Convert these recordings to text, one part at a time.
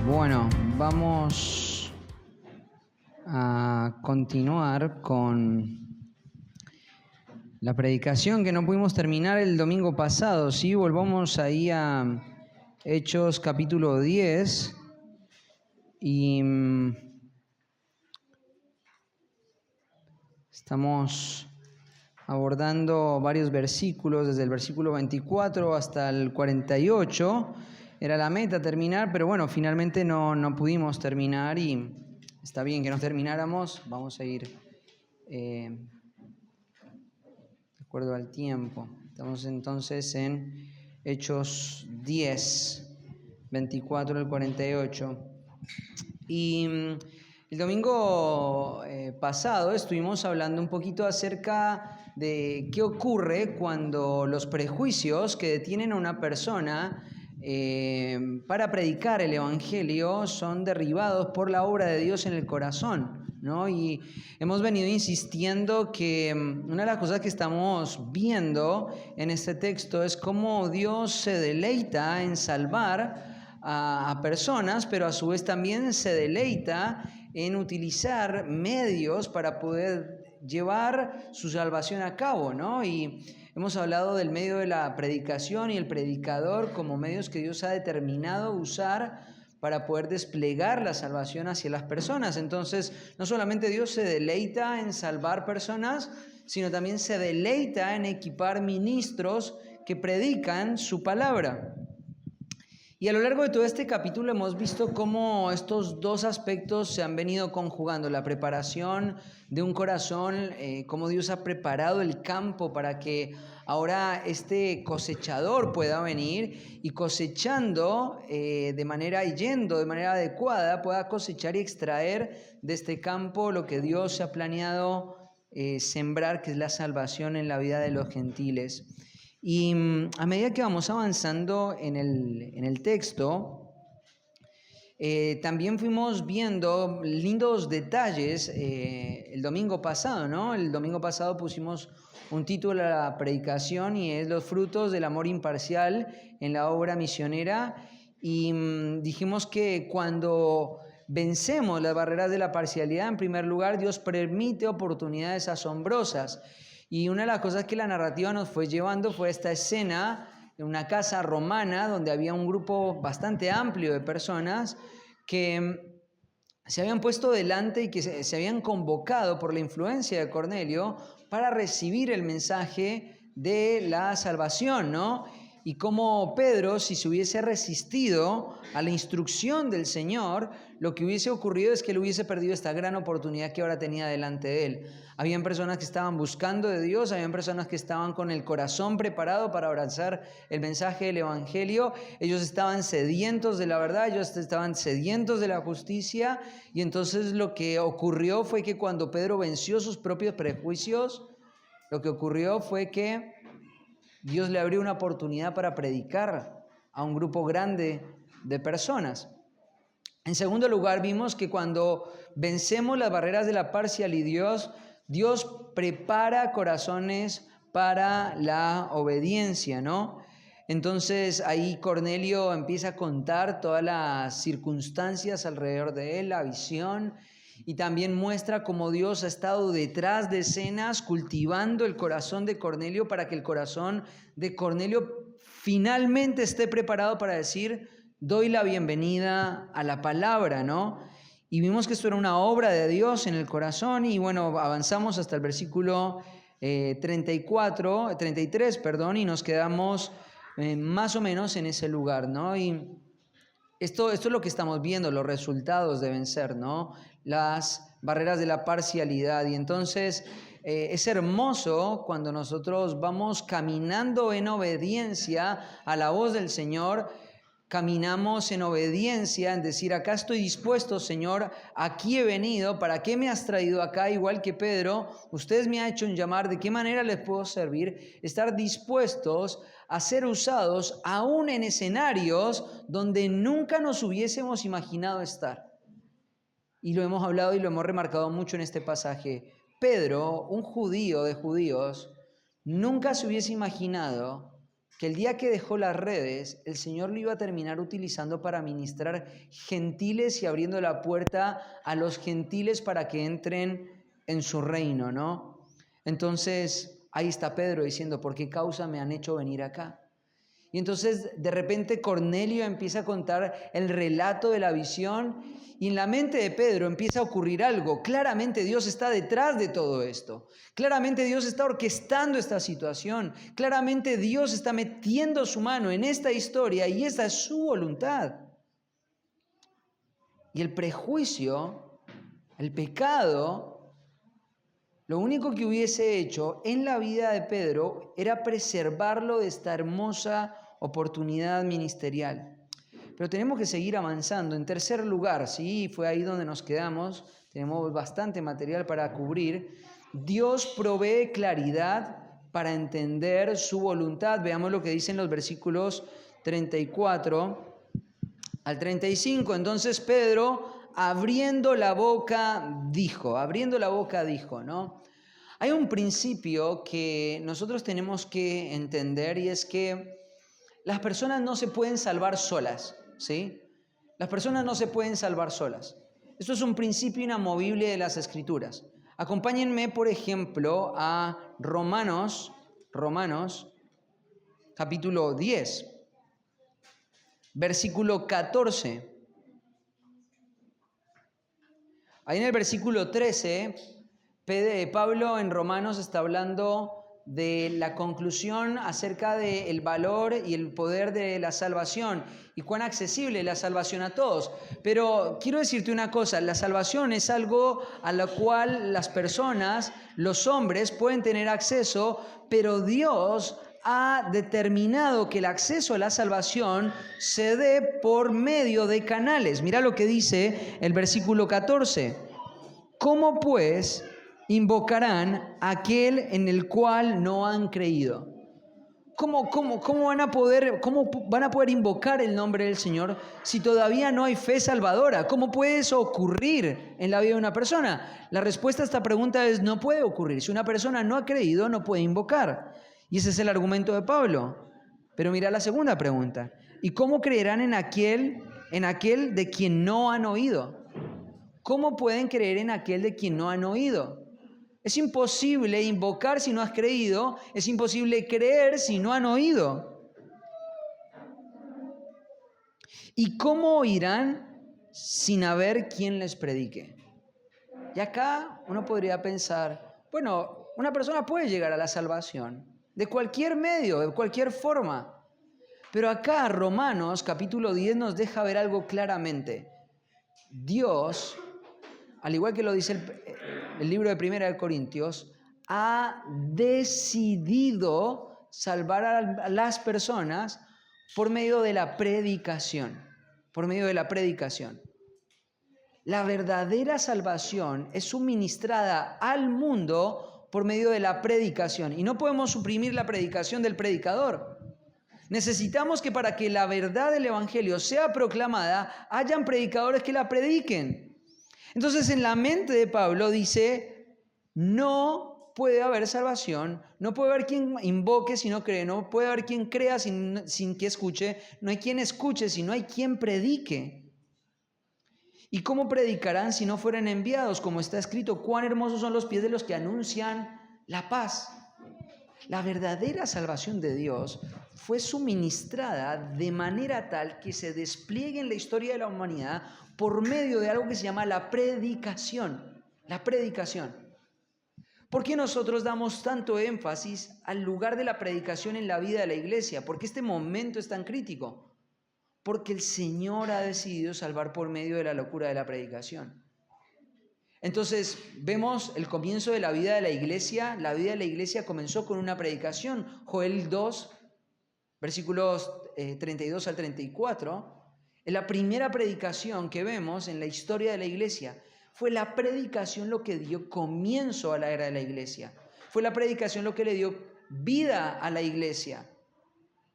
Bueno, vamos a continuar con la predicación que no pudimos terminar el domingo pasado, ¿sí? Volvamos ahí a Hechos capítulo 10 y estamos abordando varios versículos, desde el versículo 24 hasta el 48. Era la meta terminar, pero bueno, finalmente no pudimos terminar y está bien que no termináramos. Vamos a ir de acuerdo al tiempo. Estamos entonces en Hechos 10, 24 al 48. Y el domingo pasado estuvimos hablando un poquito acerca de qué ocurre cuando los prejuicios que detienen a una persona para predicar el Evangelio son derribados por la obra de Dios en el corazón, ¿no? Y hemos venido insistiendo que una de las cosas que estamos viendo en este texto es cómo Dios se deleita en salvar a personas, pero a su vez también se deleita en utilizar medios para poder llevar su salvación a cabo, ¿no? Y hemos hablado del medio de la predicación y el predicador como medios que Dios ha determinado usar para poder desplegar la salvación hacia las personas. Entonces, no solamente Dios se deleita en salvar personas, sino también se deleita en equipar ministros que predican su palabra. Y a lo largo de todo este capítulo hemos visto cómo estos dos aspectos se han venido conjugando: la preparación de un corazón, cómo Dios ha preparado el campo para que ahora este cosechador pueda venir y cosechando de manera adecuada, pueda cosechar y extraer de este campo lo que Dios ha planeado sembrar, que es la salvación en la vida de los gentiles. Y a medida que vamos avanzando en el texto, también fuimos viendo lindos detalles el domingo pasado, ¿no? El domingo pasado pusimos un título a la predicación y es Los frutos del amor imparcial en la obra misionera. Y dijimos que cuando vencemos las barreras de la parcialidad, en primer lugar, Dios permite oportunidades asombrosas. Y una de las cosas que la narrativa nos fue llevando fue esta escena en una casa romana donde había un grupo bastante amplio de personas que se habían puesto delante y que se habían convocado por la influencia de Cornelio para recibir el mensaje de la salvación, ¿no? Y como Pedro, si se hubiese resistido a la instrucción del Señor, lo que hubiese ocurrido es que él hubiese perdido esta gran oportunidad que ahora tenía delante de él. Habían personas que estaban buscando de Dios, habían personas que estaban con el corazón preparado para abrazar el mensaje del Evangelio. Ellos estaban sedientos de la verdad, ellos estaban sedientos de la justicia. Y entonces lo que ocurrió fue que cuando Pedro venció sus propios prejuicios, lo que ocurrió fue que Dios le abrió una oportunidad para predicar a un grupo grande de personas. En segundo lugar, vimos que cuando vencemos las barreras de la parcialidad, Dios prepara corazones para la obediencia, ¿no? Entonces ahí Cornelio empieza a contar todas las circunstancias alrededor de él, la visión, y también muestra cómo Dios ha estado detrás de escenas cultivando el corazón de Cornelio para que el corazón de Cornelio finalmente esté preparado para decir: doy la bienvenida a la palabra, ¿no? Y vimos que esto era una obra de Dios en el corazón y bueno, avanzamos hasta el versículo 33, y nos quedamos más o menos en ese lugar, ¿no? Y esto es lo que estamos viendo, los resultados deben ser, ¿no? Las barreras de la parcialidad. Y entonces es hermoso cuando nosotros vamos caminando en obediencia a la voz del Señor, caminamos en obediencia, en decir, acá estoy dispuesto, Señor, aquí he venido, ¿para qué me has traído acá? Igual que Pedro, ustedes me han hecho un llamar, ¿de qué manera les puedo servir? Estar dispuestos a ser usados aún en escenarios donde nunca nos hubiésemos imaginado estar. Y lo hemos hablado y lo hemos remarcado mucho en este pasaje. Pedro, un judío de judíos, nunca se hubiese imaginado que el día que dejó las redes, el Señor lo iba a terminar utilizando para ministrar gentiles y abriendo la puerta a los gentiles para que entren en su reino, ¿no? Entonces, ahí está Pedro diciendo, ¿por qué causa me han hecho venir acá? Y entonces, de repente, Cornelio empieza a contar el relato de la visión y en la mente de Pedro empieza a ocurrir algo. Claramente Dios está detrás de todo esto. Claramente Dios está orquestando esta situación. Claramente Dios está metiendo su mano en esta historia y esta es su voluntad. Y el prejuicio, el pecado, lo único que hubiese hecho en la vida de Pedro era preservarlo de esta hermosa oportunidad ministerial. Pero tenemos que seguir avanzando. En tercer lugar, sí, fue ahí donde nos quedamos, tenemos bastante material para cubrir. Dios provee claridad para entender su voluntad. Veamos lo que dicen los versículos 34 al 35. Entonces Pedro, abriendo la boca, dijo, ¿no? Hay un principio que nosotros tenemos que entender y es que las personas no se pueden salvar solas, ¿sí? Las personas no se pueden salvar solas. Esto es un principio inamovible de las Escrituras. Acompáñenme, por ejemplo, a Romanos, capítulo 10, versículo 14. Ahí en el versículo 13, Pablo en Romanos está hablando de la conclusión acerca del valor y el poder de la salvación y cuán accesible es la salvación a todos. Pero quiero decirte una cosa, la salvación es algo a lo cual las personas, los hombres, pueden tener acceso, pero Dios ha determinado que el acceso a la salvación se dé por medio de canales. Mira lo que dice el versículo 14. ¿Cómo pues invocarán a aquel en el cual no han creído? ¿Cómo van a poder invocar el nombre del Señor si todavía no hay fe salvadora? ¿Cómo puede eso ocurrir en la vida de una persona? La respuesta a esta pregunta es: no puede ocurrir. Si una persona no ha creído, no puede invocar. Y ese es el argumento de Pablo. Pero mira la segunda pregunta. ¿Y cómo creerán en aquel de quien no han oído? ¿Cómo pueden creer en aquel de quien no han oído? Es imposible invocar si no has creído, es imposible creer si no han oído. ¿Y cómo oirán sin haber quien les predique? Y acá uno podría pensar, bueno, una persona puede llegar a la salvación de cualquier medio, de cualquier forma. Pero acá Romanos capítulo 10 nos deja ver algo claramente. Dios, al igual que lo dice el libro de Primera de Corintios, ha decidido salvar a las personas por medio de la predicación. Por medio de la predicación. La verdadera salvación es suministrada al mundo por medio de la predicación. Y no podemos suprimir la predicación del predicador. Necesitamos que para que la verdad del Evangelio sea proclamada, hayan predicadores que la prediquen. Entonces, en la mente de Pablo dice, no puede haber salvación, no puede haber quien invoque si no cree, no puede haber quien crea sin que escuche, no hay quien escuche si no hay quien predique. ¿Y cómo predicarán si no fueran enviados? Como está escrito, cuán hermosos son los pies de los que anuncian la paz. La verdadera salvación de Dios fue suministrada de manera tal que se despliegue en la historia de la humanidad por medio de algo que se llama la predicación. La predicación. ¿Por qué nosotros damos tanto énfasis al lugar de la predicación en la vida de la iglesia? ¿Por qué este momento es tan crítico? Porque el Señor ha decidido salvar por medio de la locura de la predicación. Entonces, vemos el comienzo de la vida de la iglesia. La vida de la iglesia comenzó con una predicación. Joel 2, versículos 32 al 34, es la primera predicación que vemos en la historia de la iglesia. Fue la predicación lo que dio comienzo a la era de la iglesia. Fue la predicación lo que le dio vida a la iglesia.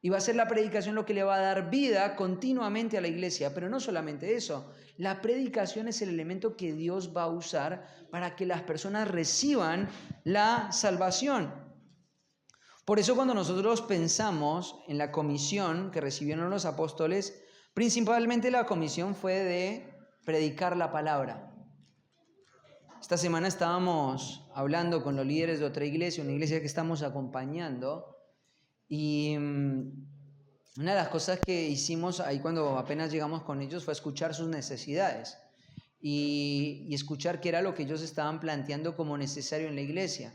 Y va a ser la predicación lo que le va a dar vida continuamente a la iglesia. Pero no solamente eso, la predicación es el elemento que Dios va a usar para que las personas reciban la salvación. Por eso cuando nosotros pensamos en la comisión que recibieron los apóstoles, principalmente la comisión fue de predicar la palabra. Esta semana estábamos hablando con los líderes de otra iglesia, una iglesia que estamos acompañando, y una de las cosas que hicimos ahí cuando apenas llegamos con ellos fue escuchar sus necesidades y escuchar qué era lo que ellos estaban planteando como necesario en la iglesia.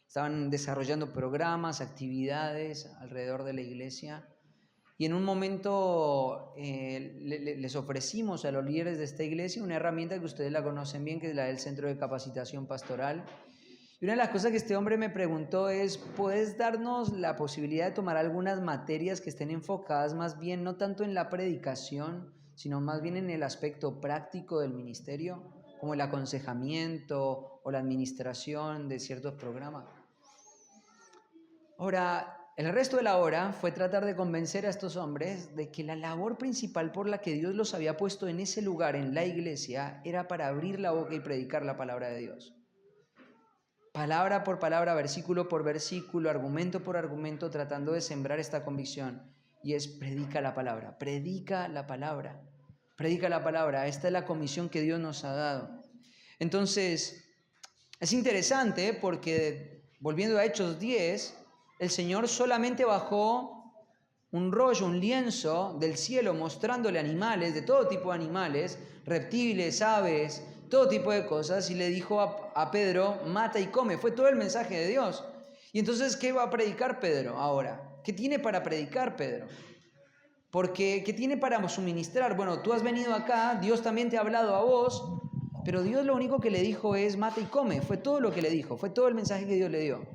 Estaban desarrollando programas, actividades alrededor de la iglesia. Y en un momento les ofrecimos a los líderes de esta iglesia una herramienta que ustedes la conocen bien, que es la del Centro de Capacitación Pastoral. Y una de las cosas que este hombre me preguntó es, ¿puedes darnos la posibilidad de tomar algunas materias que estén enfocadas más bien, no tanto en la predicación, sino más bien en el aspecto práctico del ministerio, como el aconsejamiento o la administración de ciertos programas? Ahora, el resto de la hora fue tratar de convencer a estos hombres de que la labor principal por la que Dios los había puesto en ese lugar, en la iglesia, era para abrir la boca y predicar la palabra de Dios. Palabra por palabra, versículo por versículo, argumento por argumento, tratando de sembrar esta convicción. Y es, predica la palabra, predica la palabra, predica la palabra. Esta es la comisión que Dios nos ha dado. Entonces, es interesante porque, volviendo a Hechos 10, el Señor solamente bajó un rollo, un lienzo del cielo mostrándole animales, de todo tipo de animales, reptiles, aves, todo tipo de cosas, y le dijo a Pedro, mata y come. Fue todo el mensaje de Dios. Y entonces, ¿qué va a predicar Pedro ahora? ¿Qué tiene para predicar Pedro? Porque, ¿qué tiene para suministrar? Bueno, tú has venido acá, Dios también te ha hablado a vos, pero Dios lo único que le dijo es mata y come. Fue todo lo que le dijo, fue todo el mensaje que Dios le dio.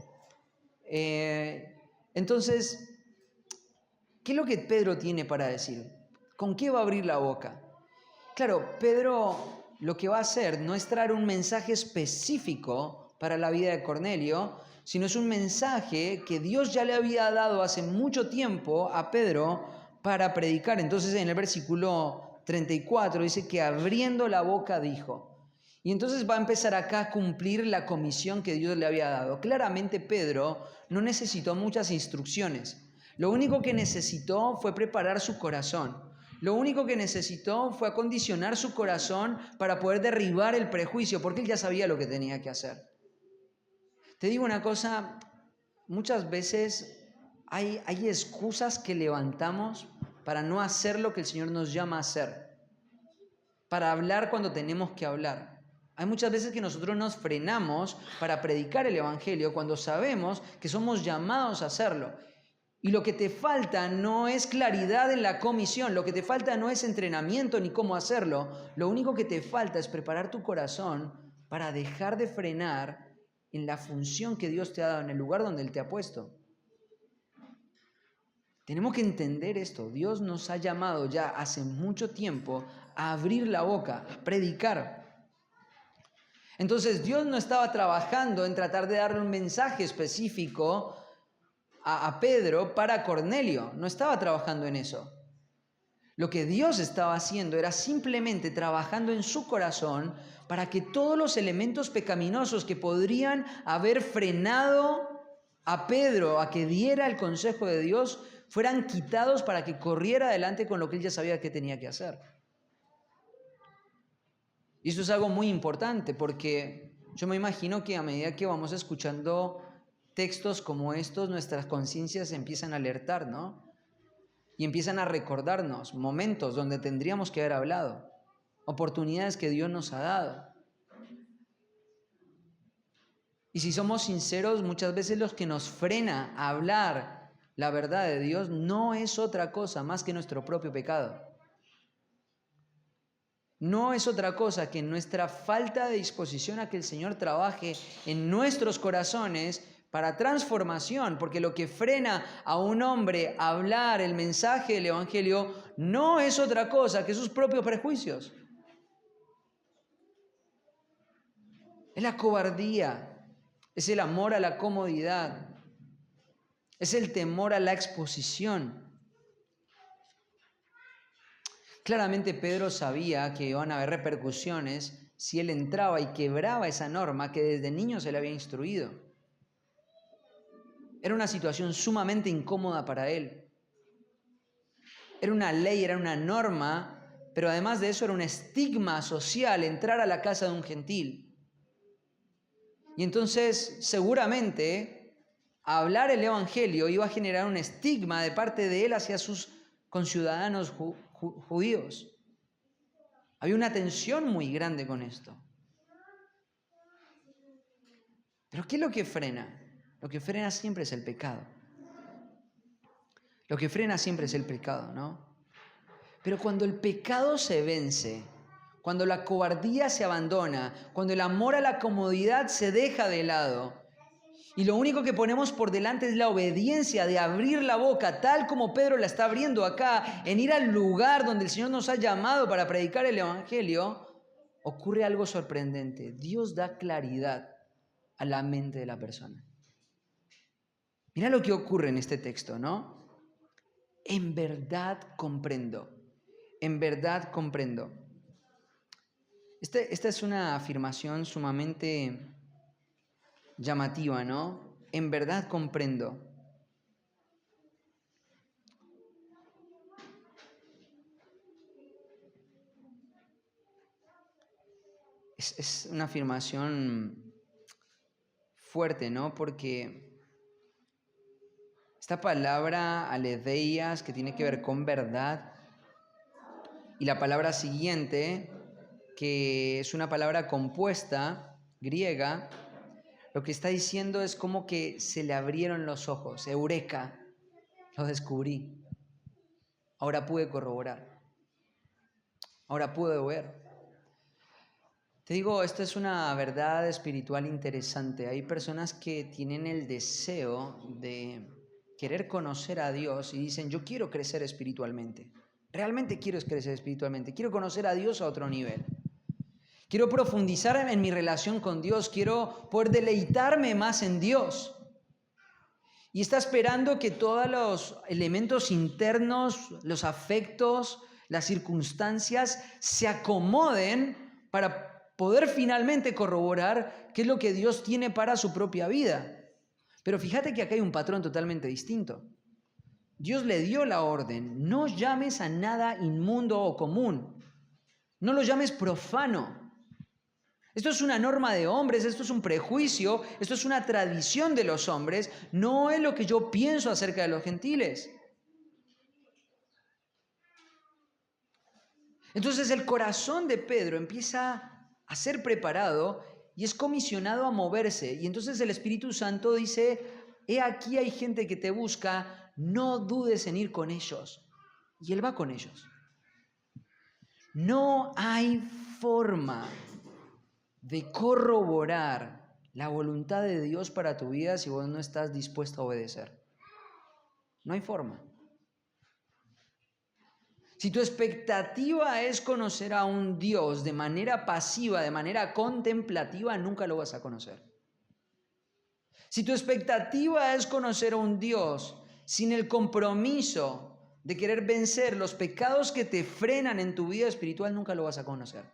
Entonces, ¿qué es lo que Pedro tiene para decir? ¿Con qué va a abrir la boca? Claro, Pedro lo que va a hacer no es traer un mensaje específico para la vida de Cornelio, sino es un mensaje que Dios ya le había dado hace mucho tiempo a Pedro para predicar. Entonces en el versículo 34 dice que abriendo la boca dijo. Y entonces va a empezar acá a cumplir la comisión que Dios le había dado. Claramente Pedro no necesitó muchas instrucciones. Lo único que necesitó fue preparar su corazón. Lo único que necesitó fue acondicionar su corazón para poder derribar el prejuicio, porque él ya sabía lo que tenía que hacer. Te digo una cosa, muchas veces hay excusas que levantamos para no hacer lo que el Señor nos llama a hacer, para hablar cuando tenemos que hablar. Hay muchas veces que nosotros nos frenamos para predicar el Evangelio cuando sabemos que somos llamados a hacerlo. Y lo que te falta no es claridad en la comisión, lo que te falta no es entrenamiento ni cómo hacerlo. Lo único que te falta es preparar tu corazón para dejar de frenar en la función que Dios te ha dado, en el lugar donde Él te ha puesto. Tenemos que entender esto. Dios nos ha llamado ya hace mucho tiempo a abrir la boca, a predicar. Entonces Dios no estaba trabajando en tratar de darle un mensaje específico a Pedro para Cornelio. No estaba trabajando en eso. Lo que Dios estaba haciendo era simplemente trabajando en su corazón para que todos los elementos pecaminosos que podrían haber frenado a Pedro a que diera el consejo de Dios fueran quitados para que corriera adelante con lo que él ya sabía que tenía que hacer. Y eso es algo muy importante porque yo me imagino que a medida que vamos escuchando textos como estos, nuestras conciencias empiezan a alertar, ¿no? Y empiezan a recordarnos momentos donde tendríamos que haber hablado, oportunidades que Dios nos ha dado. Y si somos sinceros, muchas veces lo que nos frena a hablar la verdad de Dios no es otra cosa más que nuestro propio pecado. No es otra cosa que nuestra falta de disposición a que el Señor trabaje en nuestros corazones para transformación, porque lo que frena a un hombre a hablar el mensaje del Evangelio no es otra cosa que sus propios prejuicios. Es la cobardía, es el amor a la comodidad, es el temor a la exposición. Claramente Pedro sabía que iban a haber repercusiones si él entraba y quebraba esa norma que desde niño se le había instruido. Era una situación sumamente incómoda para él. Era una ley, era una norma, pero además de eso era un estigma social entrar a la casa de un gentil. Y entonces seguramente hablar el Evangelio iba a generar un estigma de parte de él hacia sus conciudadanos judíos. Había una tensión muy grande con esto. Pero ¿qué es lo que frena? Lo que frena siempre es el pecado. Lo que frena siempre es el pecado, ¿no? Pero cuando el pecado se vence, cuando la cobardía se abandona, cuando el amor a la comodidad se deja de lado, y lo único que ponemos por delante es la obediencia de abrir la boca, tal como Pedro la está abriendo acá, en ir al lugar donde el Señor nos ha llamado para predicar el Evangelio, ocurre algo sorprendente. Dios da claridad a la mente de la persona. Mira lo que ocurre en este texto, ¿no? En verdad comprendo. En verdad comprendo. Esta es una afirmación sumamente llamativa, ¿no? En verdad comprendo. Es una afirmación fuerte, ¿no? Porque esta palabra aledeias, que tiene que ver con verdad, y la palabra siguiente, que es una palabra compuesta, griega, lo que está diciendo es como que se le abrieron los ojos, eureka, lo descubrí. Ahora pude corroborar, ahora pude ver. Te digo, esta es una verdad espiritual interesante. Hay personas que tienen el deseo de querer conocer a Dios y dicen, yo quiero crecer espiritualmente. Realmente quiero crecer espiritualmente. Quiero conocer a Dios a otro nivel. Quiero profundizar en mi relación con Dios. Quiero poder deleitarme más en Dios. Y está esperando que todos los elementos internos, los afectos, las circunstancias se acomoden para poder finalmente corroborar qué es lo que Dios tiene para su propia vida. Pero fíjate que acá hay un patrón totalmente distinto. Dios le dio la orden, no llames a nada inmundo o común, no lo llames profano. Esto es una norma de hombres, esto es un prejuicio, esto es una tradición de los hombres, no es lo que yo pienso acerca de los gentiles. Entonces el corazón de Pedro empieza a ser preparado y es comisionado a moverse. Y entonces el Espíritu Santo dice, he aquí hay gente que te busca, no dudes en ir con ellos. Y él va con ellos. No hay forma de corroborar la voluntad de Dios para tu vida si vos no estás dispuesto a obedecer. No hay forma. Si tu expectativa es conocer a un Dios de manera pasiva, de manera contemplativa, nunca lo vas a conocer. Si tu expectativa es conocer a un Dios sin el compromiso de querer vencer los pecados que te frenan en tu vida espiritual, nunca lo vas a conocer.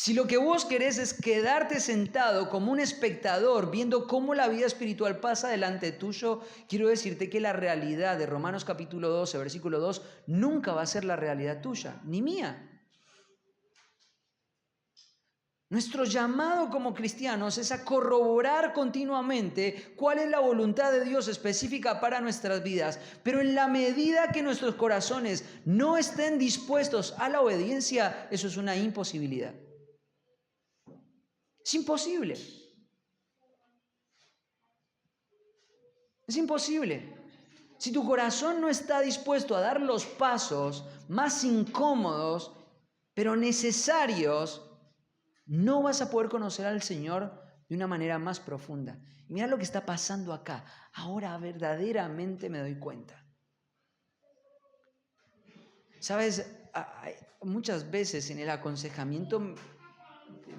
Si lo que vos querés es quedarte sentado como un espectador viendo cómo la vida espiritual pasa delante tuyo, quiero decirte que la realidad de Romanos capítulo 12, versículo 2, nunca va a ser la realidad tuya, ni mía. Nuestro llamado como cristianos es a corroborar continuamente cuál es la voluntad de Dios específica para nuestras vidas, pero en la medida que nuestros corazones no estén dispuestos a la obediencia, eso es una imposibilidad. Es imposible. Es imposible. Si tu corazón no está dispuesto a dar los pasos más incómodos, pero necesarios, no vas a poder conocer al Señor de una manera más profunda. Y mira lo que está pasando acá. Ahora verdaderamente me doy cuenta. ¿Sabes? Muchas veces en el aconsejamiento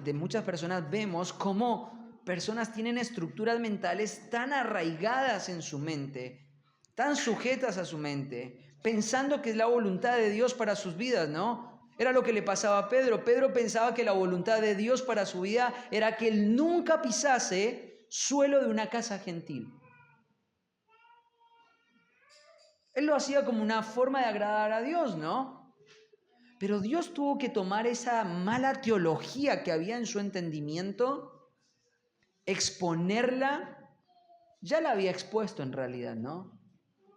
de muchas personas vemos cómo personas tienen estructuras mentales tan arraigadas en su mente, tan sujetas a su mente, pensando que es la voluntad de Dios para sus vidas, ¿no? Era lo que le pasaba a Pedro. Pedro pensaba que la voluntad de Dios para su vida era que él nunca pisase suelo de una casa gentil. Él lo hacía como una forma de agradar a Dios, ¿no? Pero Dios tuvo que tomar esa mala teología que había en su entendimiento, exponerla. Ya la había expuesto en realidad, ¿no?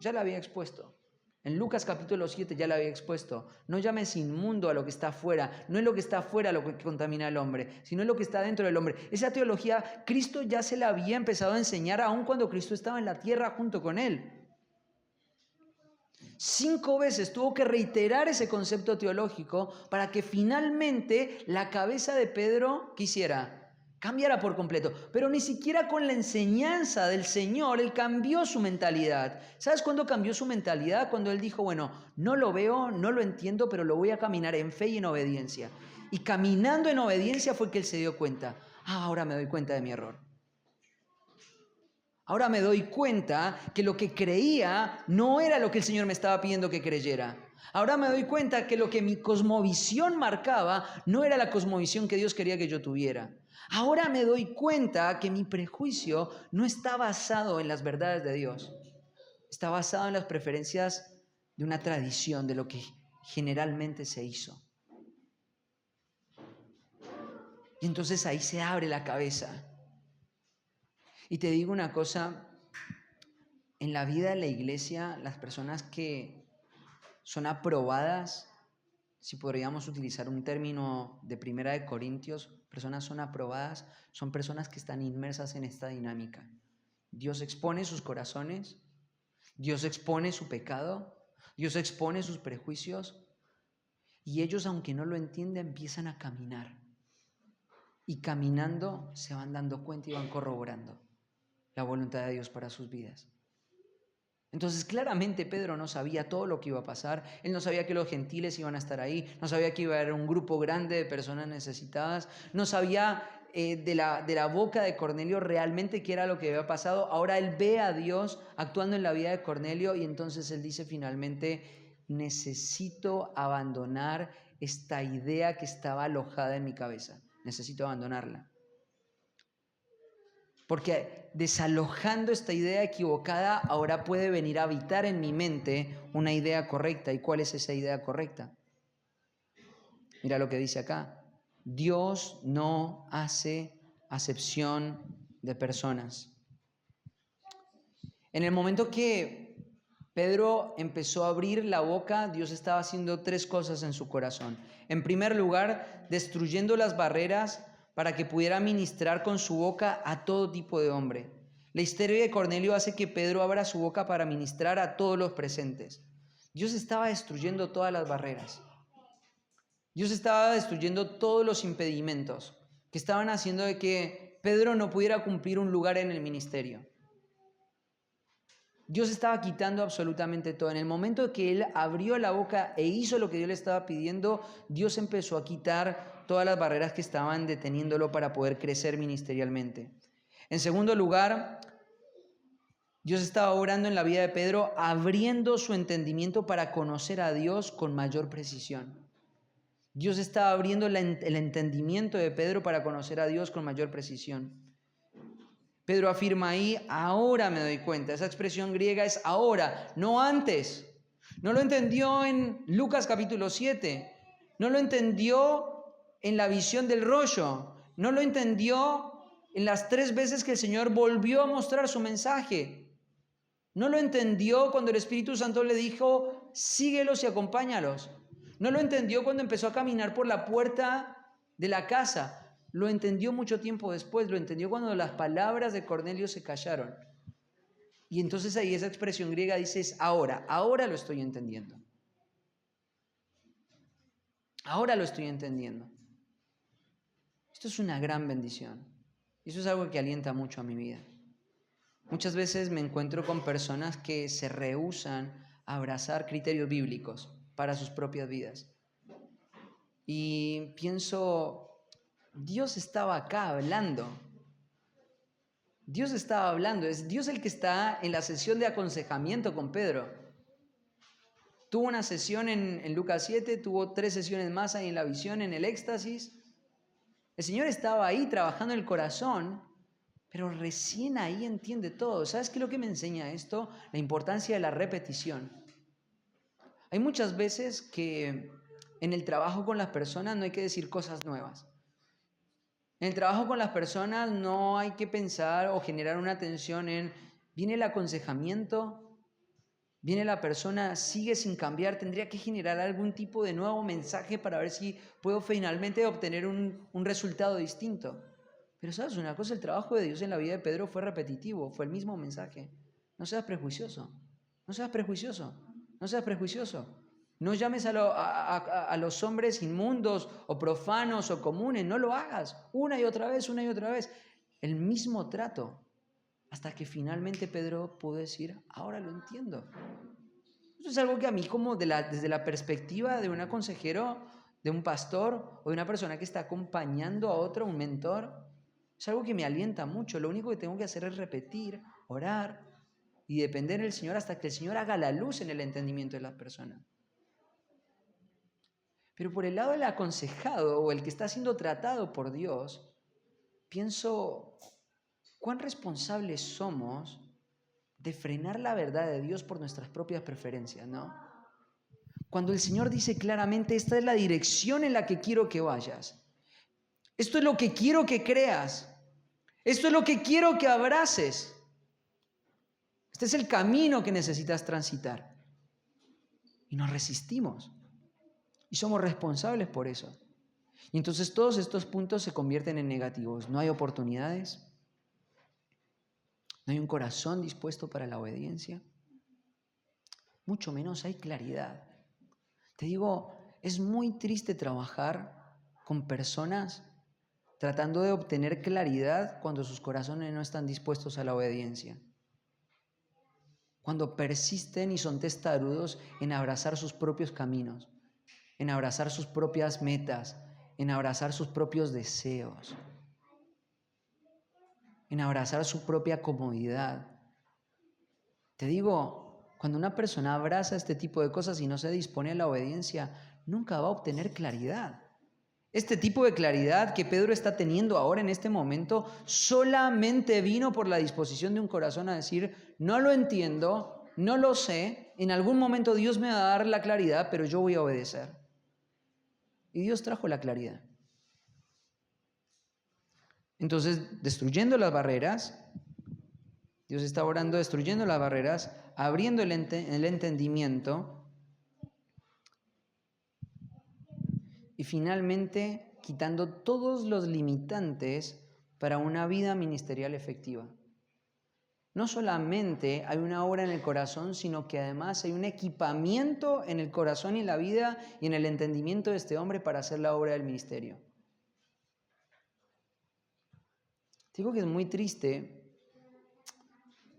Ya la había expuesto. En Lucas capítulo 7 ya la había expuesto. No llames inmundo a lo que está afuera. No es lo que está afuera lo que contamina al hombre, sino es lo que está dentro del hombre. Esa teología Cristo ya se la había empezado a enseñar aún cuando Cristo estaba en la tierra junto con él. 5 veces tuvo que reiterar ese concepto teológico para que finalmente la cabeza de Pedro cambiara por completo. Pero ni siquiera con la enseñanza del Señor él cambió su mentalidad. ¿Sabes cuándo cambió su mentalidad? Cuando él dijo, bueno, no lo veo, no lo entiendo, pero lo voy a caminar en fe y en obediencia. Y caminando en obediencia fue que él se dio cuenta. Ahora me doy cuenta de mi error. Ahora me doy cuenta que lo que creía no era lo que el Señor me estaba pidiendo que creyera. Ahora me doy cuenta que lo que mi cosmovisión marcaba no era la cosmovisión que Dios quería que yo tuviera. Ahora me doy cuenta que mi prejuicio no está basado en las verdades de Dios. Está basado en las preferencias de una tradición, de lo que generalmente se hizo. Y entonces ahí se abre la cabeza. Y te digo una cosa, en la vida de la iglesia, las personas que son aprobadas, si podríamos utilizar un término de 1 Corintios, personas son aprobadas, son personas que están inmersas en esta dinámica. Dios expone sus corazones, Dios expone su pecado, Dios expone sus prejuicios, y ellos, aunque no lo entiendan, empiezan a caminar. Y caminando se van dando cuenta y van corroborando la voluntad de Dios para sus vidas. Entonces, claramente Pedro no sabía todo lo que iba a pasar. Él no sabía que los gentiles iban a estar ahí, no sabía que iba a haber un grupo grande de personas necesitadas, no sabía de la boca de Cornelio realmente qué era lo que había pasado. Ahora él ve a Dios actuando en la vida de Cornelio y entonces él dice finalmente, necesito abandonar esta idea que estaba alojada en mi cabeza. Necesito abandonarla. Porque desalojando esta idea equivocada, ahora puede venir a habitar en mi mente una idea correcta. ¿Y cuál es esa idea correcta? Mira lo que dice acá. Dios no hace acepción de personas. En el momento que Pedro empezó a abrir la boca, Dios estaba haciendo 3 cosas en su corazón. En primer lugar, destruyendo las barreras para que pudiera ministrar con su boca a todo tipo de hombre. La historia de Cornelio hace que Pedro abra su boca para ministrar a todos los presentes. Dios estaba destruyendo todas las barreras. Dios estaba destruyendo todos los impedimentos que estaban haciendo de que Pedro no pudiera cumplir un lugar en el ministerio. Dios estaba quitando absolutamente todo. En el momento que él abrió la boca e hizo lo que Dios le estaba pidiendo, Dios empezó a quitar todas las barreras que estaban deteniéndolo para poder crecer ministerialmente. En segundo lugar, Dios estaba obrando en la vida de Pedro, abriendo su entendimiento para conocer a Dios con mayor precisión. Dios estaba abriendo el entendimiento de Pedro para conocer a Dios con mayor precisión. Pedro afirma ahí, ahora me doy cuenta. Esa expresión griega es ahora, no antes. No lo entendió en Lucas capítulo 7. No lo entendió en la visión del rollo. No lo entendió en las 3 veces que el Señor volvió a mostrar su mensaje. No lo entendió cuando el Espíritu Santo le dijo, síguelos y acompáñalos. No lo entendió cuando empezó a caminar por la puerta de la casa. Lo entendió mucho tiempo después, lo entendió cuando las palabras de Cornelio se callaron. Y entonces ahí esa expresión griega dice es ahora lo estoy entendiendo. Ahora lo estoy entendiendo. Esto es una gran bendición. Y eso es algo que alienta mucho a mi vida. Muchas veces me encuentro con personas que se rehúsan a abrazar criterios bíblicos para sus propias vidas. Y pienso, Dios estaba acá hablando. Dios estaba hablando. Es Dios el que está en la sesión de aconsejamiento con Pedro. Tuvo una sesión en Lucas 7, tuvo 3 sesiones más ahí en la visión, en el éxtasis. El Señor estaba ahí trabajando en el corazón, pero recién ahí entiende todo. ¿Sabes qué es lo que me enseña esto? La importancia de la repetición. Hay muchas veces que en el trabajo con las personas no hay que decir cosas nuevas. En el trabajo con las personas no hay que pensar o generar una tensión en, viene el aconsejamiento, viene la persona, sigue sin cambiar, tendría que generar algún tipo de nuevo mensaje para ver si puedo finalmente obtener un resultado distinto. Pero ¿sabes una cosa? El trabajo de Dios en la vida de Pedro fue repetitivo, fue el mismo mensaje. No seas prejuicioso, no seas prejuicioso, no seas prejuicioso. No llames a los hombres inmundos o profanos o comunes, no lo hagas una y otra vez, una y otra vez. El mismo trato, hasta que finalmente Pedro pudo decir, ahora lo entiendo. Eso es algo que a mí como desde la perspectiva de un consejero, de un pastor o de una persona que está acompañando a otro, un mentor, es algo que me alienta mucho. Lo único que tengo que hacer es repetir, orar y depender del Señor hasta que el Señor haga la luz en el entendimiento de las personas. Pero por el lado del aconsejado o el que está siendo tratado por Dios, pienso cuán responsables somos de frenar la verdad de Dios por nuestras propias preferencias, ¿no? Cuando el Señor dice claramente, esta es la dirección en la que quiero que vayas. Esto es lo que quiero que creas. Esto es lo que quiero que abraces. Este es el camino que necesitas transitar. Y nos resistimos. Y somos responsables por eso. Y entonces todos estos puntos se convierten en negativos. No hay oportunidades. No hay un corazón dispuesto para la obediencia. Mucho menos hay claridad. Te digo, es muy triste trabajar con personas tratando de obtener claridad cuando sus corazones no están dispuestos a la obediencia. Cuando persisten y son testarudos en abrazar sus propios caminos, en abrazar sus propias metas, en abrazar sus propios deseos, en abrazar su propia comodidad. Te digo, cuando una persona abraza este tipo de cosas y no se dispone a la obediencia, nunca va a obtener claridad. Este tipo de claridad que Pedro está teniendo ahora en este momento solamente vino por la disposición de un corazón a decir, no lo entiendo, no lo sé, en algún momento Dios me va a dar la claridad, pero yo voy a obedecer. Y Dios trajo la claridad. Entonces, destruyendo las barreras, Dios está orando, destruyendo las barreras, abriendo el entendimiento y finalmente quitando todos los limitantes para una vida ministerial efectiva. No solamente hay una obra en el corazón, sino que además hay un equipamiento en el corazón y en la vida y en el entendimiento de este hombre para hacer la obra del ministerio. Digo que es muy triste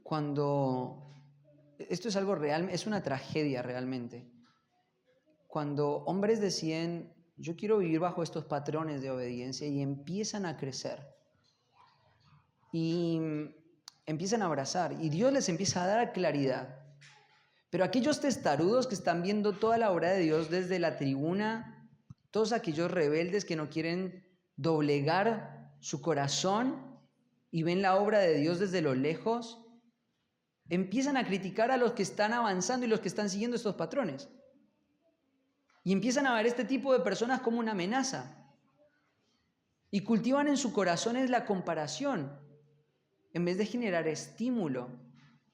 cuando... Esto es algo real, es una tragedia realmente. Cuando hombres deciden, yo quiero vivir bajo estos patrones de obediencia y empiezan a crecer. Y empiezan a abrazar y Dios les empieza a dar claridad. Pero aquellos testarudos que están viendo toda la obra de Dios desde la tribuna, todos aquellos rebeldes que no quieren doblegar su corazón y ven la obra de Dios desde lo lejos, empiezan a criticar a los que están avanzando y los que están siguiendo estos patrones. Y empiezan a ver este tipo de personas como una amenaza. Y cultivan en su corazón la comparación, en vez de generar estímulo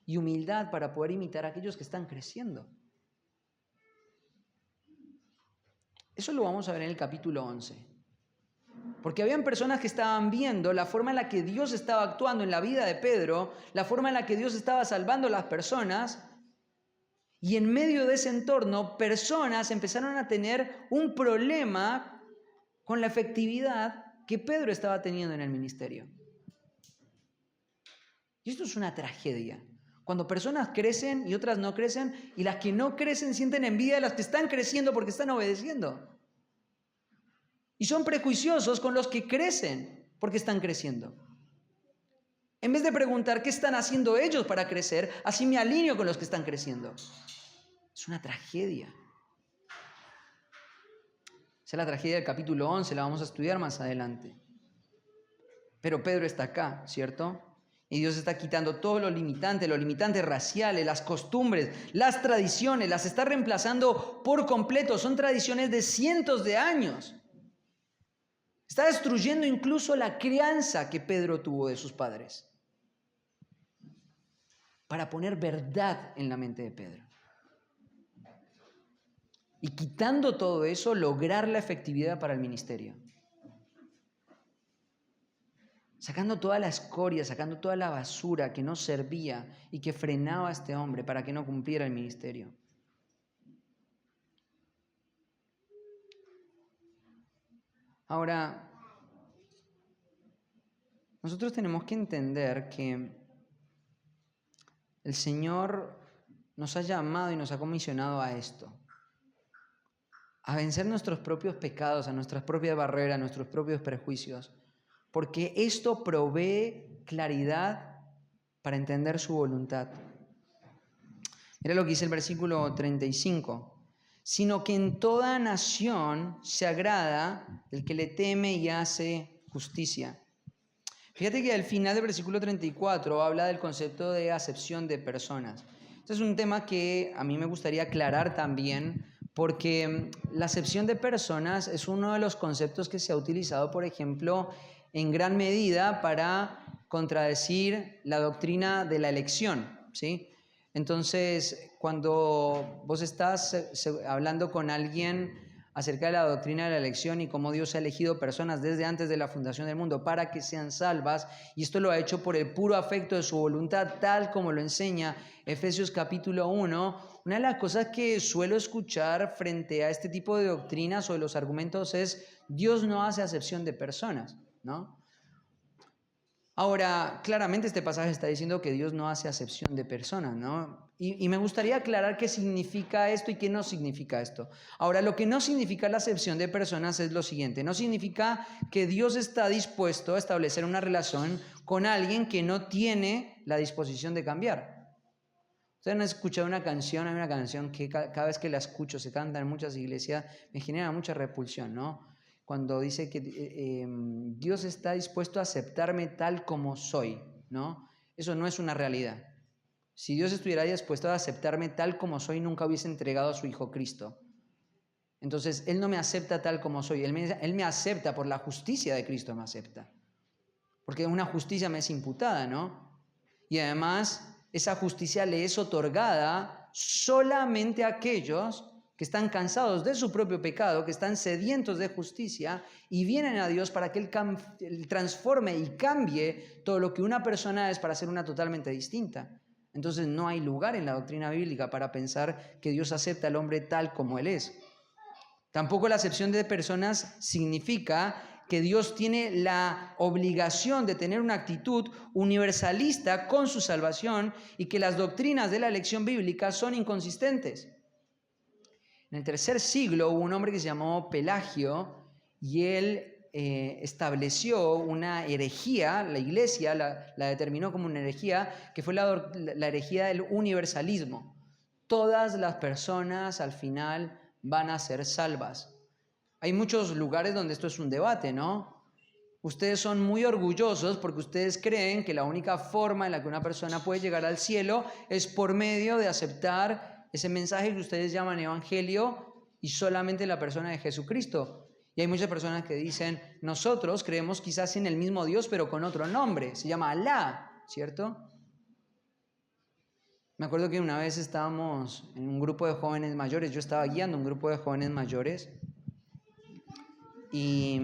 y humildad para poder imitar a aquellos que están creciendo. Eso lo vamos a ver en el capítulo 11. Porque habían personas que estaban viendo la forma en la que Dios estaba actuando en la vida de Pedro, la forma en la que Dios estaba salvando a las personas. Y en medio de ese entorno, personas empezaron a tener un problema con la efectividad que Pedro estaba teniendo en el ministerio. Y esto es una tragedia. Cuando personas crecen y otras no crecen, y las que no crecen sienten envidia de las que están creciendo porque están obedeciendo. Y son prejuiciosos con los que crecen porque están creciendo. En vez de preguntar qué están haciendo ellos para crecer, así me alineo con los que están creciendo. Es una tragedia. Esa es la tragedia del capítulo 11, la vamos a estudiar más adelante. Pero Pedro está acá, ¿cierto? Y Dios está quitando todo lo limitantes raciales, las costumbres, las tradiciones, las está reemplazando por completo. Son tradiciones de cientos de años. Está destruyendo incluso la crianza que Pedro tuvo de sus padres, para poner verdad en la mente de Pedro. Y quitando todo eso, lograr la efectividad para el ministerio. Sacando toda la escoria, sacando toda la basura que no servía y que frenaba a este hombre para que no cumpliera el ministerio. Ahora, nosotros tenemos que entender que el Señor nos ha llamado y nos ha comisionado a esto. A vencer nuestros propios pecados, a nuestras propias barreras, a nuestros propios prejuicios. Porque esto provee claridad para entender su voluntad. Mira lo que dice el versículo 35. Sino que en toda nación se agrada el que le teme y hace justicia. Fíjate que al final del versículo 34 habla del concepto de acepción de personas. Este es un tema que a mí me gustaría aclarar también, porque la acepción de personas es uno de los conceptos que se ha utilizado, por ejemplo, en gran medida para contradecir la doctrina de la elección, ¿sí? Entonces, cuando vos estás hablando con alguien acerca de la doctrina de la elección y cómo Dios ha elegido personas desde antes de la fundación del mundo para que sean salvas, y esto lo ha hecho por el puro afecto de su voluntad, tal como lo enseña Efesios capítulo 1, una de las cosas que suelo escuchar frente a este tipo de doctrinas o de los argumentos es: Dios no hace acepción de personas, ¿no? Ahora, claramente este pasaje está diciendo que Dios no hace acepción de personas, ¿no? Y me gustaría aclarar qué significa esto y qué no significa esto. Ahora, lo que no significa la acepción de personas es lo siguiente. No significa que Dios está dispuesto a establecer una relación con alguien que no tiene la disposición de cambiar. Ustedes han escuchado una canción, hay una canción que cada vez que la escucho, se canta en muchas iglesias, me genera mucha repulsión, ¿no? Cuando dice que Dios está dispuesto a aceptarme tal como soy, ¿no? Eso no es una realidad. Si Dios estuviera dispuesto a aceptarme tal como soy, nunca hubiese entregado a su Hijo Cristo. Entonces, Él no me acepta tal como soy. Él me acepta por la justicia de Cristo, me acepta. Porque una justicia me es imputada, ¿no? Y además, esa justicia le es otorgada solamente a aquellos que están cansados de su propio pecado, que están sedientos de justicia y vienen a Dios para que Él transforme y cambie todo lo que una persona es para ser una totalmente distinta. Entonces no hay lugar en la doctrina bíblica para pensar que Dios acepta al hombre tal como Él es. Tampoco la acepción de personas significa que Dios tiene la obligación de tener una actitud universalista con su salvación y que las doctrinas de la elección bíblica son inconsistentes. En el tercer siglo hubo un hombre que se llamó Pelagio y él estableció una herejía, la iglesia la determinó como una herejía, que fue la herejía del universalismo. Todas las personas al final van a ser salvas. Hay muchos lugares donde esto es un debate, ¿no? Ustedes son muy orgullosos porque ustedes creen que la única forma en la que una persona puede llegar al cielo es por medio de aceptar ese mensaje que ustedes llaman evangelio y solamente la persona de Jesucristo. Y hay muchas personas que dicen: nosotros creemos quizás en el mismo Dios pero con otro nombre, se llama Alá, ¿cierto? Me acuerdo que una vez estábamos en un grupo de jóvenes mayores, yo estaba guiando un grupo de jóvenes mayores y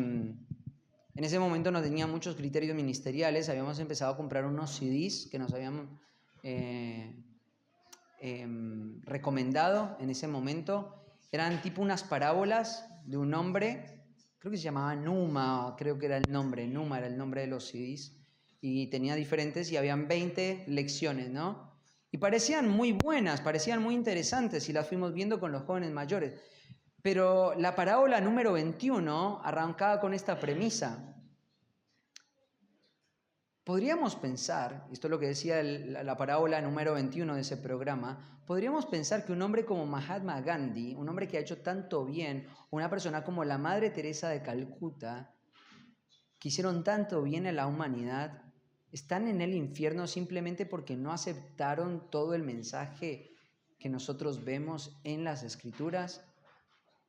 En ese momento no tenía muchos criterios ministeriales, habíamos empezado a comprar unos CDs que nos habían recomendado en ese momento. Eran tipo unas parábolas de un hombre, creo que se llamaba Numa, creo que era el nombre, Numa era el nombre de los CDs, y tenía diferentes y habían 20 lecciones, ¿no? Y parecían muy buenas, parecían muy interesantes y las fuimos viendo con los jóvenes mayores. Pero la parábola número 21 arrancaba con esta premisa. Podríamos pensar, esto es lo que decía la parábola número 21 de ese programa, podríamos pensar que un hombre como Mahatma Gandhi, un hombre que ha hecho tanto bien, una persona como la Madre Teresa de Calcuta, que hicieron tanto bien a la humanidad, están en el infierno simplemente porque no aceptaron todo el mensaje que nosotros vemos en las Escrituras.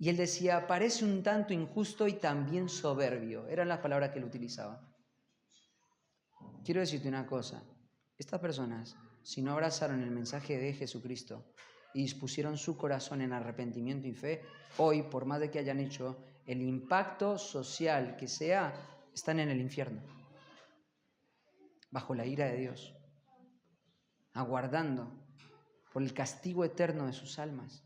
Y él decía, parece un tanto injusto y también soberbio. Eran las palabras que él utilizaba. Quiero decirte una cosa, estas personas, si no abrazaron el mensaje de Jesucristo y dispusieron su corazón en arrepentimiento y fe, hoy, por más de que hayan hecho el impacto social que sea, están en el infierno, bajo la ira de Dios, aguardando por el castigo eterno de sus almas.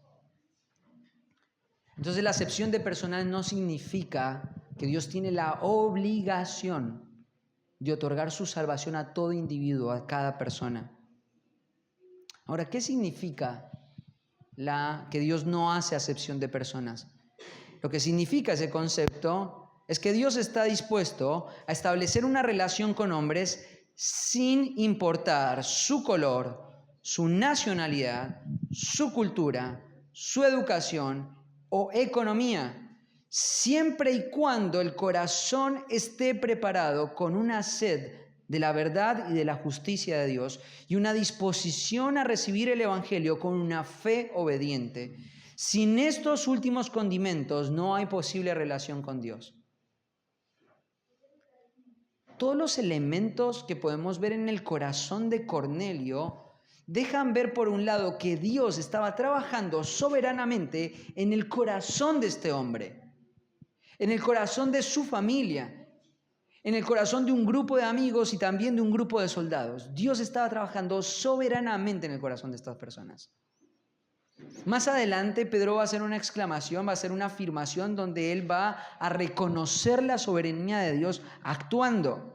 Entonces la acepción de personal no significa que Dios tiene la obligación de otorgar su salvación a todo individuo, a cada persona. Ahora, ¿qué significa que Dios no hace acepción de personas? Lo que significa ese concepto es que Dios está dispuesto a establecer una relación con hombres sin importar su color, su nacionalidad, su cultura, su educación o economía, siempre y cuando el corazón esté preparado con una sed de la verdad y de la justicia de Dios y una disposición a recibir el Evangelio con una fe obediente. Sin estos últimos condimentos no hay posible relación con Dios. Todos los elementos que podemos ver en el corazón de Cornelio dejan ver por un lado que Dios estaba trabajando soberanamente en el corazón de este hombre, en el corazón de su familia, en el corazón de un grupo de amigos y también de un grupo de soldados. Dios estaba trabajando soberanamente en el corazón de estas personas. Más adelante Pedro va a hacer una exclamación, va a hacer una afirmación donde él va a reconocer la soberanía de Dios actuando.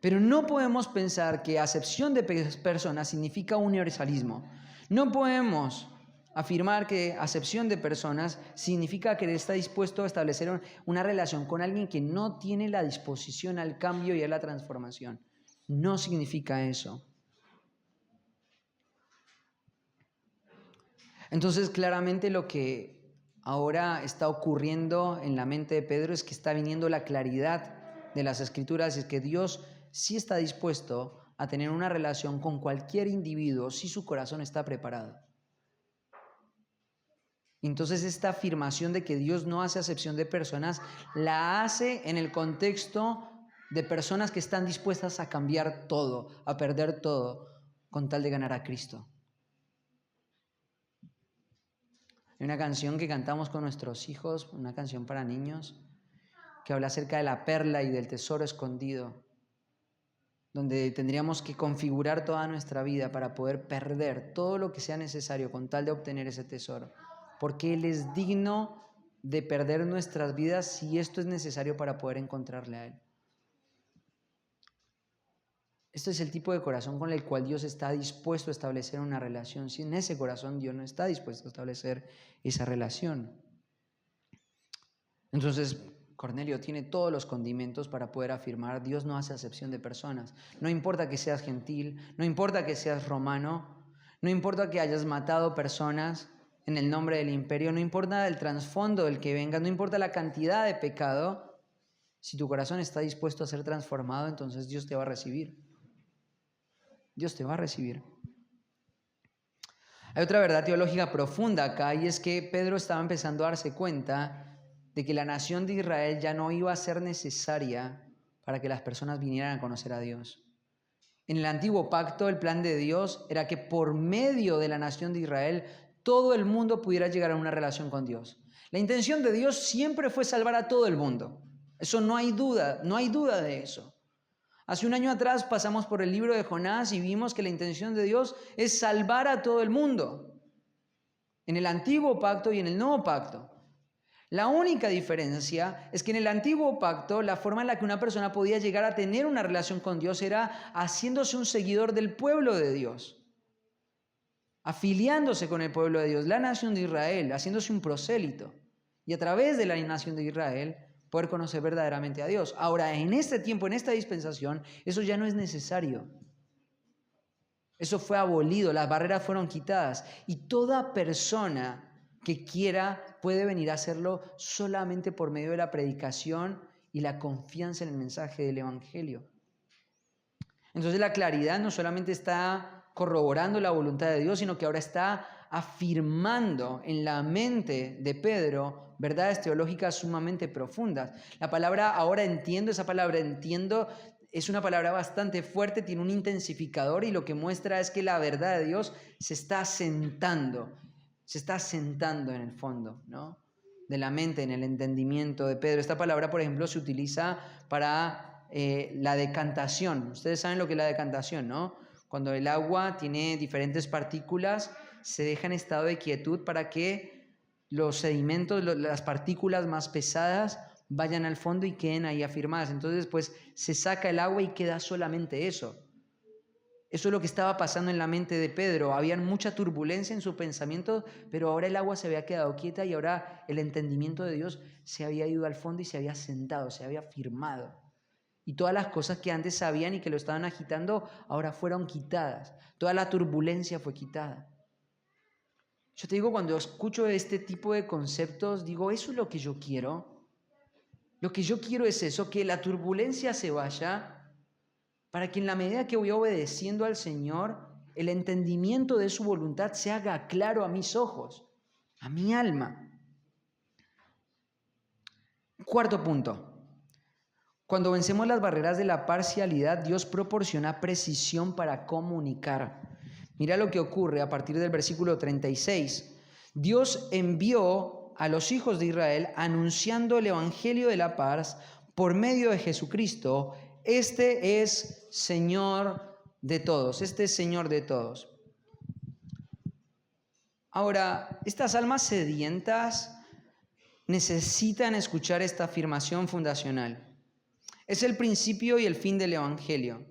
Pero no podemos pensar que acepción de personas significa universalismo. No podemos afirmar que acepción de personas significa que él está dispuesto a establecer una relación con alguien que no tiene la disposición al cambio y a la transformación. No significa eso. Entonces, claramente lo que ahora está ocurriendo en la mente de Pedro es que está viniendo la claridad de las Escrituras, es que Dios sí está dispuesto a tener una relación con cualquier individuo si su corazón está preparado. Entonces esta afirmación de que Dios no hace acepción de personas, la hace en el contexto de personas que están dispuestas a cambiar todo, a perder todo, con tal de ganar a Cristo. Hay una canción que cantamos con nuestros hijos, una canción para niños, que habla acerca de la perla y del tesoro escondido, donde tendríamos que configurar toda nuestra vida para poder perder todo lo que sea necesario con tal de obtener ese tesoro, porque Él es digno de perder nuestras vidas si esto es necesario para poder encontrarle a Él. Este es el tipo de corazón con el cual Dios está dispuesto a establecer una relación. Si en ese corazón Dios no está dispuesto a establecer esa relación. Entonces, Cornelio tiene todos los condimentos para poder afirmar: Dios no hace acepción de personas. No importa que seas gentil, no importa que seas romano, no importa que hayas matado personas en el nombre del imperio, no importa el trasfondo del que vengas, no importa la cantidad de pecado. Si tu corazón está dispuesto a ser transformado, entonces Dios te va a recibir. Dios te va a recibir. Hay otra verdad teológica profunda acá, y es que Pedro estaba empezando a darse cuenta de que la nación de Israel ya no iba a ser necesaria para que las personas vinieran a conocer a Dios. En el antiguo pacto, el plan de Dios era que por medio de la nación de Israel, todo el mundo pudiera llegar a una relación con Dios. La intención de Dios siempre fue salvar a todo el mundo. Eso no hay duda de eso. Hace un año atrás pasamos por el libro de Jonás y vimos que la intención de Dios es salvar a todo el mundo, en el antiguo pacto y en el nuevo pacto. La única diferencia es que en el antiguo pacto la forma en la que una persona podía llegar a tener una relación con Dios era haciéndose un seguidor del pueblo de Dios, afiliándose con el pueblo de Dios, la nación de Israel, haciéndose un prosélito y a través de la nación de Israel poder conocer verdaderamente a Dios. Ahora, en este tiempo, en esta dispensación, eso ya no es necesario. Eso fue abolido, las barreras fueron quitadas y toda persona que quiera puede venir a hacerlo solamente por medio de la predicación y la confianza en el mensaje del Evangelio. Entonces la claridad no solamente está corroborando la voluntad de Dios, sino que ahora está afirmando en la mente de Pedro verdades teológicas sumamente profundas. La palabra ahora entiendo, esa palabra entiendo es una palabra bastante fuerte, tiene un intensificador y lo que muestra es que la verdad de Dios se está asentando en el fondo, ¿no? De la mente, en el entendimiento de Pedro. Esta palabra, por ejemplo, se utiliza para la decantación. Ustedes saben lo que es la decantación, ¿no? Cuando el agua tiene diferentes partículas, se deja en estado de quietud para que los sedimentos, las partículas más pesadas vayan al fondo y queden ahí afirmadas. Entonces después se saca el agua y queda solamente eso. Eso es lo que estaba pasando en la mente de Pedro. Había mucha turbulencia en su pensamiento, pero ahora el agua se había quedado quieta y ahora el entendimiento de Dios se había ido al fondo y se había sentado, se había firmado. Y todas las cosas que antes sabían y que lo estaban agitando, ahora fueron quitadas. Toda la turbulencia fue quitada. Yo te digo, cuando escucho este tipo de conceptos, digo, eso es lo que yo quiero. Lo que yo quiero es eso, que la turbulencia se vaya, para que en la medida que voy obedeciendo al Señor, el entendimiento de su voluntad se haga claro a mis ojos, a mi alma. Cuarto punto. Cuando vencemos las barreras de la parcialidad, Dios proporciona precisión para comunicar. Mira lo que ocurre a partir del versículo 36. Dios envió a los hijos de Israel anunciando el evangelio de la paz por medio de Jesucristo. Este es Señor de todos. Este es Señor de todos. Ahora, estas almas sedientas necesitan escuchar esta afirmación fundacional. Es el principio y el fin del Evangelio.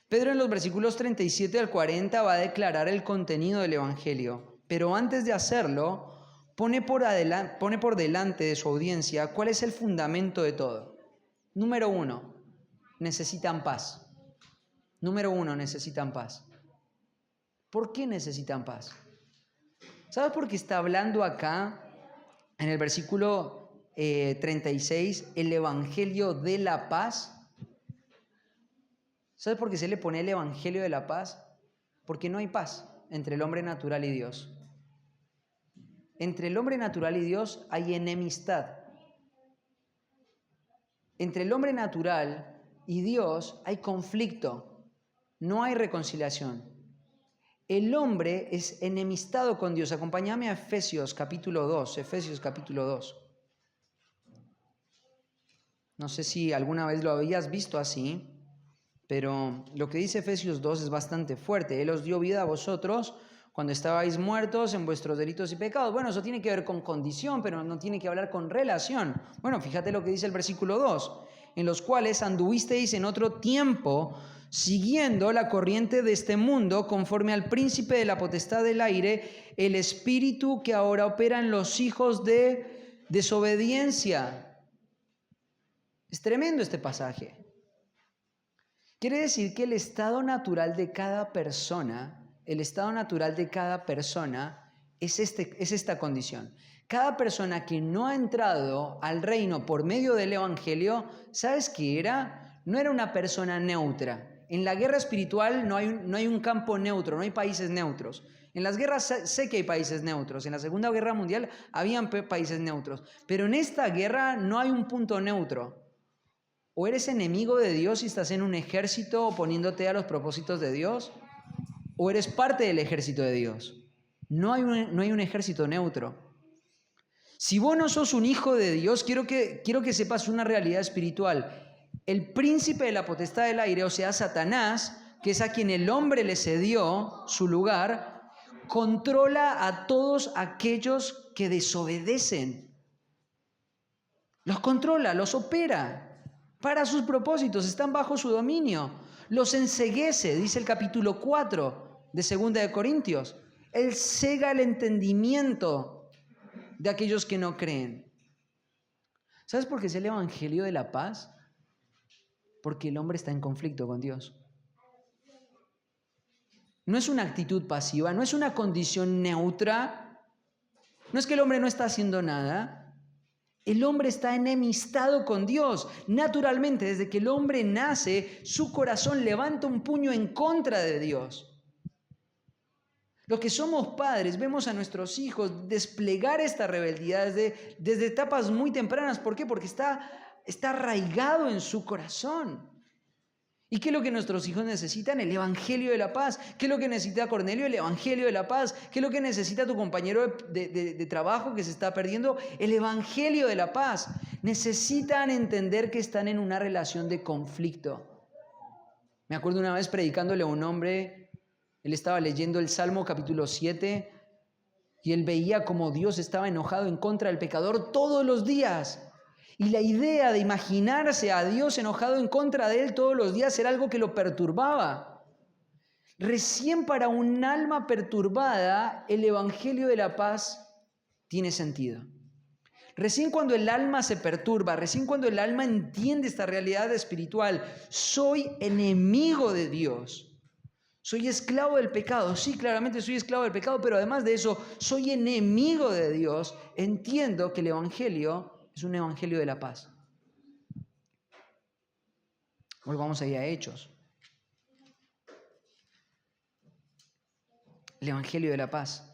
Pedro en los versículos 37 al 40 va a declarar el contenido del Evangelio, pero antes de hacerlo, pone por delante de su audiencia cuál es el fundamento de todo. Número 1, necesitan paz. Número 1, necesitan paz. ¿Por qué necesitan paz? ¿Sabes por qué está hablando acá en el versículo 36 el Evangelio de la paz? ¿Sabes por qué se le pone el Evangelio de la paz? Porque no hay paz entre el hombre natural y Dios. Entre el hombre natural y Dios hay enemistad. Entre el hombre natural y Dios hay conflicto, no hay reconciliación. El hombre es enemistado con Dios. Acompáñame a Efesios capítulo 2. Efesios capítulo 2. No sé si alguna vez lo habías visto así, pero lo que dice Efesios 2 es bastante fuerte. Él os dio vida a vosotros cuando estabais muertos en vuestros delitos y pecados. Bueno, eso tiene que ver con condición, pero no tiene que hablar con relación. Bueno, fíjate lo que dice el versículo 2. En los cuales anduvisteis en otro tiempo, siguiendo la corriente de este mundo, conforme al príncipe de la potestad del aire, el espíritu que ahora opera en los hijos de desobediencia. Es tremendo este pasaje. Quiere decir que el estado natural de cada persona, es esta condición. Cada persona que no ha entrado al reino por medio del Evangelio, ¿sabes qué era? No era una persona neutra. En la guerra espiritual no hay un campo neutro, no hay países neutros. En las guerras sé que hay países neutros. En la Segunda Guerra Mundial habían países neutros. Pero en esta guerra no hay un punto neutro. O eres enemigo de Dios y estás en un ejército oponiéndote a los propósitos de Dios, o eres parte del ejército de Dios. No hay un ejército neutro. Si vos no sos un hijo de Dios, quiero que sepas una realidad espiritual. El príncipe de la potestad del aire, o sea, Satanás, que es a quien el hombre le cedió su lugar, controla a todos aquellos que desobedecen. Los controla, los opera para sus propósitos, están bajo su dominio. Los enceguece, dice el capítulo 4 de 2 de Corintios. Él cega el entendimiento de aquellos que no creen. ¿Sabes por qué es el evangelio de la paz? Porque el hombre está en conflicto con Dios. No es una actitud pasiva, no es una condición neutra, no es que el hombre no está haciendo nada. El hombre está enemistado con Dios. Naturalmente, desde que el hombre nace, su corazón levanta un puño en contra de Dios. Los que somos padres vemos a nuestros hijos desplegar esta rebeldía desde etapas muy tempranas. ¿Por qué? Porque está arraigado en su corazón. ¿Y qué es lo que nuestros hijos necesitan? El evangelio de la paz. ¿Qué es lo que necesita Cornelio? El evangelio de la paz. ¿Qué es lo que necesita tu compañero de trabajo que se está perdiendo? El evangelio de la paz. Necesitan entender que están en una relación de conflicto. Me acuerdo una vez predicándole a un hombre, él estaba leyendo el Salmo capítulo 7 y él veía como Dios estaba enojado en contra del pecador todos los días. Y la idea de imaginarse a Dios enojado en contra de él todos los días era algo que lo perturbaba. Recién para un alma perturbada, el evangelio de la paz tiene sentido. Recién cuando el alma se perturba, recién cuando el alma entiende esta realidad espiritual, soy enemigo de Dios. Soy esclavo del pecado. Sí, claramente soy esclavo del pecado, pero además de eso, soy enemigo de Dios. Entiendo que el evangelio es un evangelio de la paz. Volvamos ahí a Hechos. El evangelio de la paz.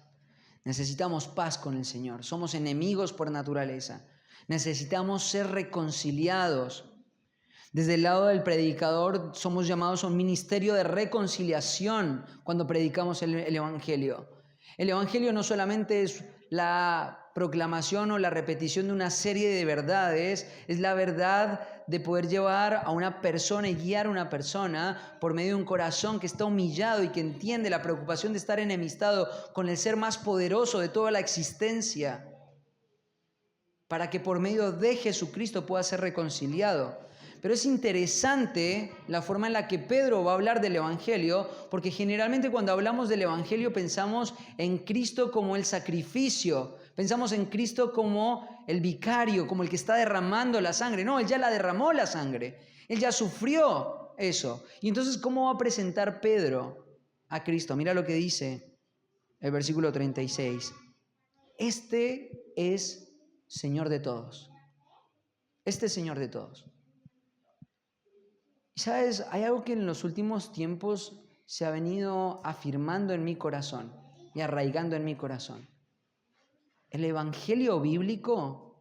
Necesitamos paz con el Señor. Somos enemigos por naturaleza. Necesitamos ser reconciliados. Desde el lado del predicador somos llamados a un ministerio de reconciliación cuando predicamos el evangelio. El evangelio no solamente es la proclamación o la repetición de una serie de verdades, es la verdad de poder llevar a una persona y guiar a una persona por medio de un corazón que está humillado y que entiende la preocupación de estar enemistado con el ser más poderoso de toda la existencia, para que por medio de Jesucristo pueda ser reconciliado. Pero es interesante la forma en la que Pedro va a hablar del evangelio, porque generalmente cuando hablamos del evangelio pensamos en Cristo como el sacrificio, pensamos en Cristo como el vicario, como el que está derramando la sangre. No, Él ya la derramó la sangre, Él ya sufrió eso. Y entonces, ¿cómo va a presentar Pedro a Cristo? Mira lo que dice el versículo 36. Este es Señor de todos. Este es Señor de todos. Y sabes, hay algo que en los últimos tiempos se ha venido afirmando en mi corazón y arraigando en mi corazón. El evangelio bíblico,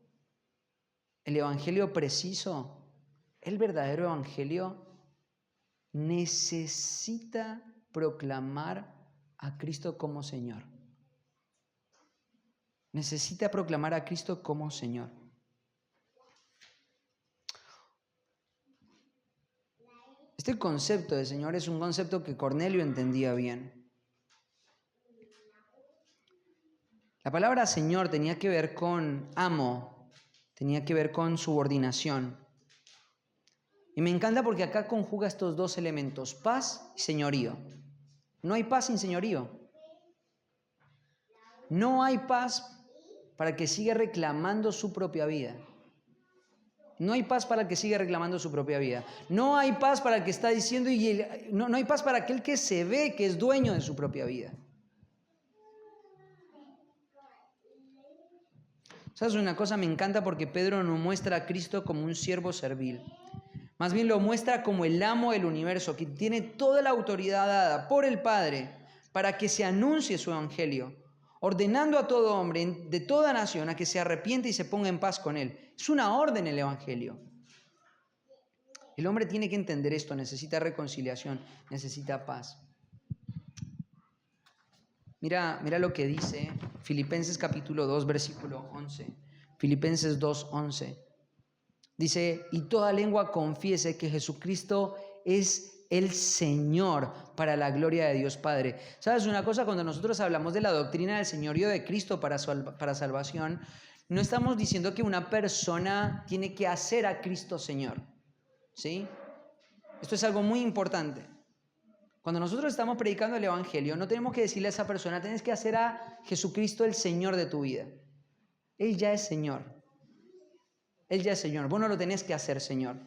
el evangelio preciso, el verdadero evangelio necesita proclamar a Cristo como Señor. Necesita proclamar a Cristo como Señor. Este concepto de Señor es un concepto que Cornelio entendía bien. La palabra Señor tenía que ver con amo, tenía que ver con subordinación. Y me encanta porque acá conjuga estos dos elementos, paz y señorío. No hay paz sin señorío. No hay paz para el que sigue reclamando su propia vida. No hay paz para el que sigue reclamando su propia vida. No hay paz para el que está diciendo, no hay paz para aquel que se ve que es dueño de su propia vida. ¿Sabes una cosa? Me encanta porque Pedro no muestra a Cristo como un siervo servil. Más bien lo muestra como el amo del universo, que tiene toda la autoridad dada por el Padre para que se anuncie su evangelio, ordenando a todo hombre de toda nación a que se arrepiente y se ponga en paz con él. Es una orden el evangelio. El hombre tiene que entender esto, necesita reconciliación, necesita paz. Mira lo que dice Filipenses capítulo 2, versículo 11. Filipenses 2:11. Dice, y toda lengua confiese que Jesucristo es el Señor para la gloria de Dios Padre. ¿Sabes una cosa? Cuando nosotros hablamos de la doctrina del señorío de Cristo para salvación, no estamos diciendo que una persona tiene que hacer a Cristo Señor. ¿Sí? Esto es algo muy importante. Cuando nosotros estamos predicando el Evangelio, no tenemos que decirle a esa persona, tienes que hacer a Jesucristo el Señor de tu vida. Él ya es Señor. Él ya es Señor. Vos no lo tenés que hacer, Señor.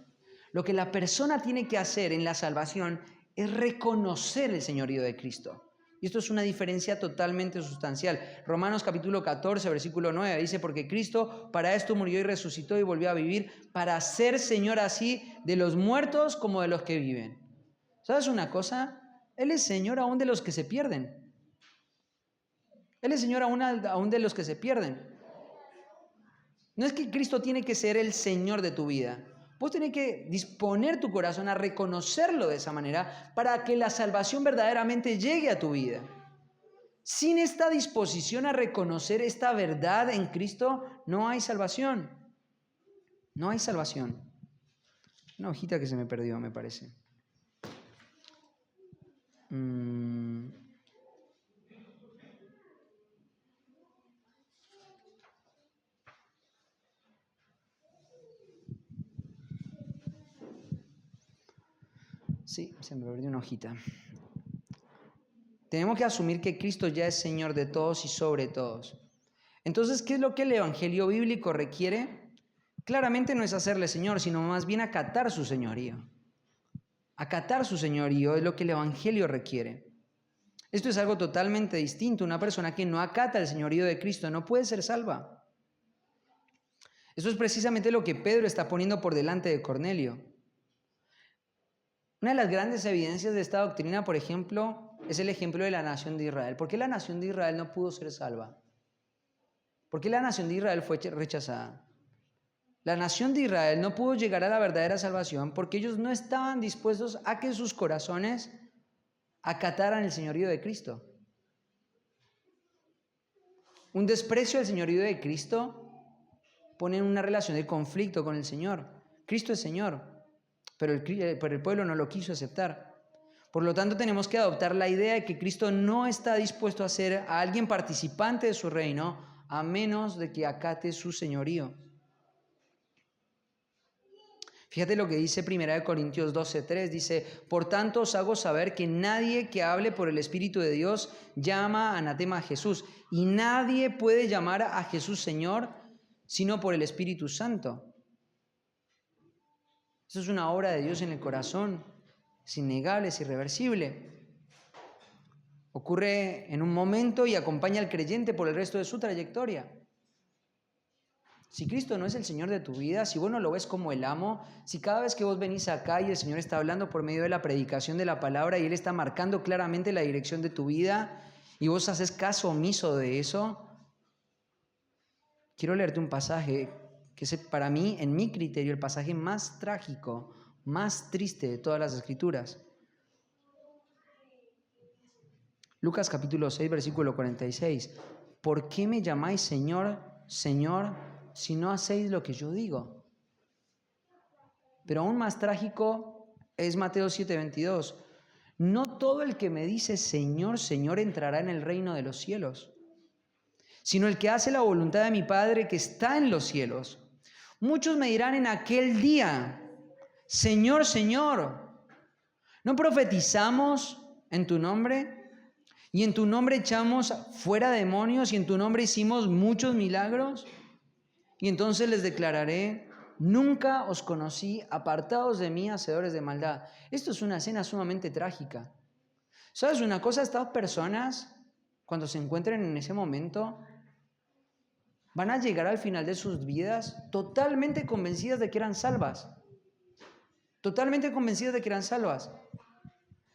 Lo que la persona tiene que hacer en la salvación es reconocer el señorío de Cristo. Y esto es una diferencia totalmente sustancial. Romanos capítulo 14, versículo 9 dice, porque Cristo para esto murió y resucitó y volvió a vivir, para ser Señor así de los muertos como de los que viven. ¿Sabes una cosa? Él es Señor aún de los que se pierden. Él es Señor aún de los que se pierden. No es que Cristo tiene que ser el Señor de tu vida. Vos tenés que disponer tu corazón a reconocerlo de esa manera para que la salvación verdaderamente llegue a tu vida. Sin esta disposición a reconocer esta verdad en Cristo, no hay salvación. No hay salvación. Una hojita que se me perdió, me parece. Sí, se me perdió una hojita. Tenemos que asumir que Cristo ya es Señor de todos y sobre todos. Entonces, ¿qué es lo que el Evangelio bíblico requiere? Claramente no es hacerle Señor, sino más bien acatar su señorío. Acatar su señorío es lo que el Evangelio requiere. Esto es algo totalmente distinto. Una persona que no acata el señorío de Cristo no puede ser salva. Eso es precisamente lo que Pedro está poniendo por delante de Cornelio. Una de las grandes evidencias de esta doctrina, por ejemplo, es el ejemplo de la nación de Israel. ¿Por qué la nación de Israel no pudo ser salva? ¿Por qué la nación de Israel fue rechazada? La nación de Israel no pudo llegar a la verdadera salvación porque ellos no estaban dispuestos a que sus corazones acataran el señorío de Cristo. Un desprecio al señorío de Cristo pone en una relación de conflicto con el Señor. Cristo es Señor, pero el pueblo no lo quiso aceptar. Por lo tanto, tenemos que adoptar la idea de que Cristo no está dispuesto a ser a alguien participante de su reino a menos de que acate su señorío. Fíjate lo que dice 1 Corintios 12:3, dice, por tanto os hago saber que nadie que hable por el Espíritu de Dios llama anatema a Jesús, y nadie puede llamar a Jesús Señor sino por el Espíritu Santo. Eso es una obra de Dios en el corazón, es innegable, es irreversible. Ocurre en un momento y acompaña al creyente por el resto de su trayectoria. Si Cristo no es el Señor de tu vida, si vos no lo ves como el amo, si cada vez que vos venís acá y el Señor está hablando por medio de la predicación de la palabra y Él está marcando claramente la dirección de tu vida y vos haces caso omiso de eso, quiero leerte un pasaje que es para mí, en mi criterio, el pasaje más trágico, más triste de todas las Escrituras. Lucas capítulo 6, versículo 46. ¿Por qué me llamáis Señor, Señor, si no hacéis lo que yo digo? Pero aún más trágico es Mateo 7:22. No todo el que me dice Señor, Señor entrará en el reino de los cielos, sino el que hace la voluntad de mi Padre que está en los cielos. Muchos me dirán en aquel día, Señor, Señor, ¿no profetizamos en tu nombre? Y en tu nombre echamos fuera demonios y en tu nombre hicimos muchos milagros. Y entonces les declararé, nunca os conocí, apartados de mí, hacedores de maldad. Esto es una escena sumamente trágica. ¿Sabes una cosa? Estas personas, cuando se encuentren en ese momento, van a llegar al final de sus vidas totalmente convencidas de que eran salvas. Totalmente convencidas de que eran salvas.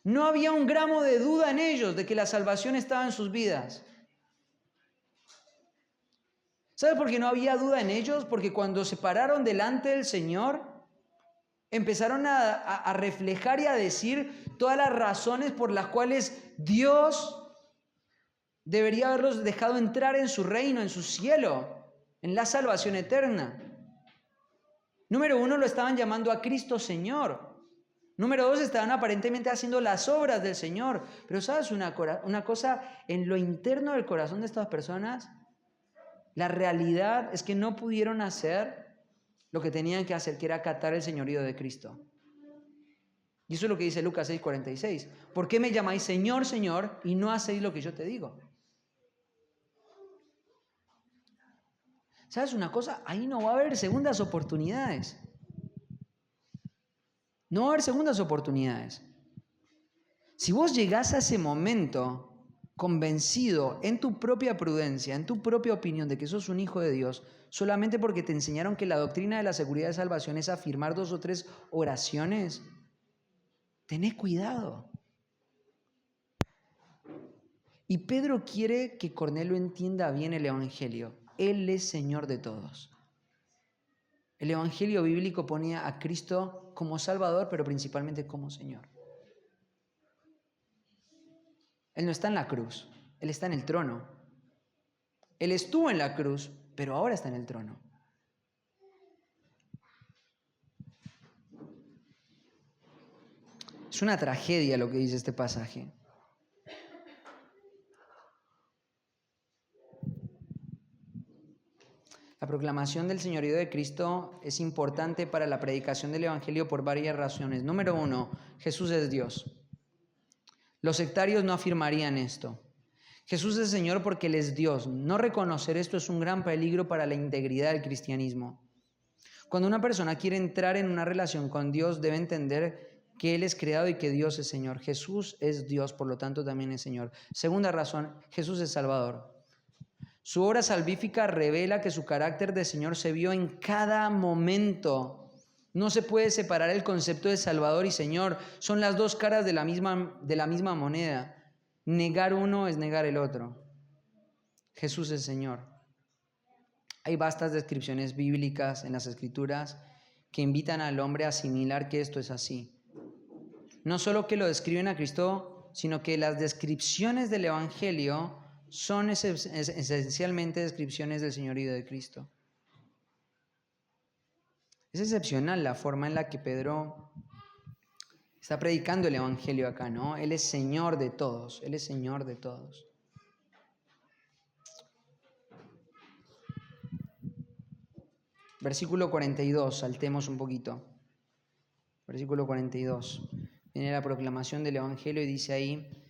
No había un gramo de duda en ellos de que la salvación estaba en sus vidas. ¿Sabes por qué no había duda en ellos? Porque cuando se pararon delante del Señor, empezaron a reflejar y a decir todas las razones por las cuales Dios debería haberlos dejado entrar en su reino, en su cielo. en la salvación eterna. Número 1, lo estaban llamando a Cristo Señor. Número 2, estaban aparentemente haciendo las obras del Señor. Pero ¿sabes una cosa? En lo interno del corazón de estas personas, la realidad es que no pudieron hacer lo que tenían que hacer, que era acatar el señorío de Cristo. Y eso es lo que dice Lucas 6:46. ¿Por qué me llamáis Señor, Señor, y no hacéis lo que yo te digo? ¿Sabes una cosa? Ahí no va a haber segundas oportunidades. No va a haber segundas oportunidades. Si vos llegás a ese momento convencido en tu propia prudencia, en tu propia opinión de que sos un hijo de Dios, solamente porque te enseñaron que la doctrina de la seguridad de salvación es afirmar 2 o 3 oraciones, tené cuidado. Y Pedro quiere que Cornelio entienda bien el Evangelio. Él es Señor de todos. El Evangelio bíblico ponía a Cristo como Salvador, pero principalmente como Señor. Él no está en la cruz, Él está en el trono. Él estuvo en la cruz, pero ahora está en el trono. Es una tragedia lo que dice este pasaje. La proclamación del señorío de Cristo es importante para la predicación del Evangelio por varias razones. Número 1, Jesús es Dios. Los sectarios no afirmarían esto. Jesús es Señor porque Él es Dios. No reconocer esto es un gran peligro para la integridad del cristianismo. Cuando una persona quiere entrar en una relación con Dios, debe entender que Él es creado y que Dios es Señor. Jesús es Dios, por lo tanto también es Señor. Segunda razón, Jesús es Salvador. Su obra salvífica revela que su carácter de Señor se vio en cada momento. No se puede separar el concepto de Salvador y Señor. Son las dos caras de la misma moneda. Negar uno es negar el otro. Jesús es Señor. Hay vastas descripciones bíblicas en las Escrituras que invitan al hombre a asimilar que esto es así. No solo que lo describen a Cristo, sino que las descripciones del Evangelio son esencialmente descripciones del señorío de Cristo. Es excepcional la forma en la que Pedro está predicando el Evangelio acá, ¿no? Él es Señor de todos, Él es Señor de todos. Versículo 42, saltemos un poquito. Versículo 42. Viene la proclamación del Evangelio y dice ahí: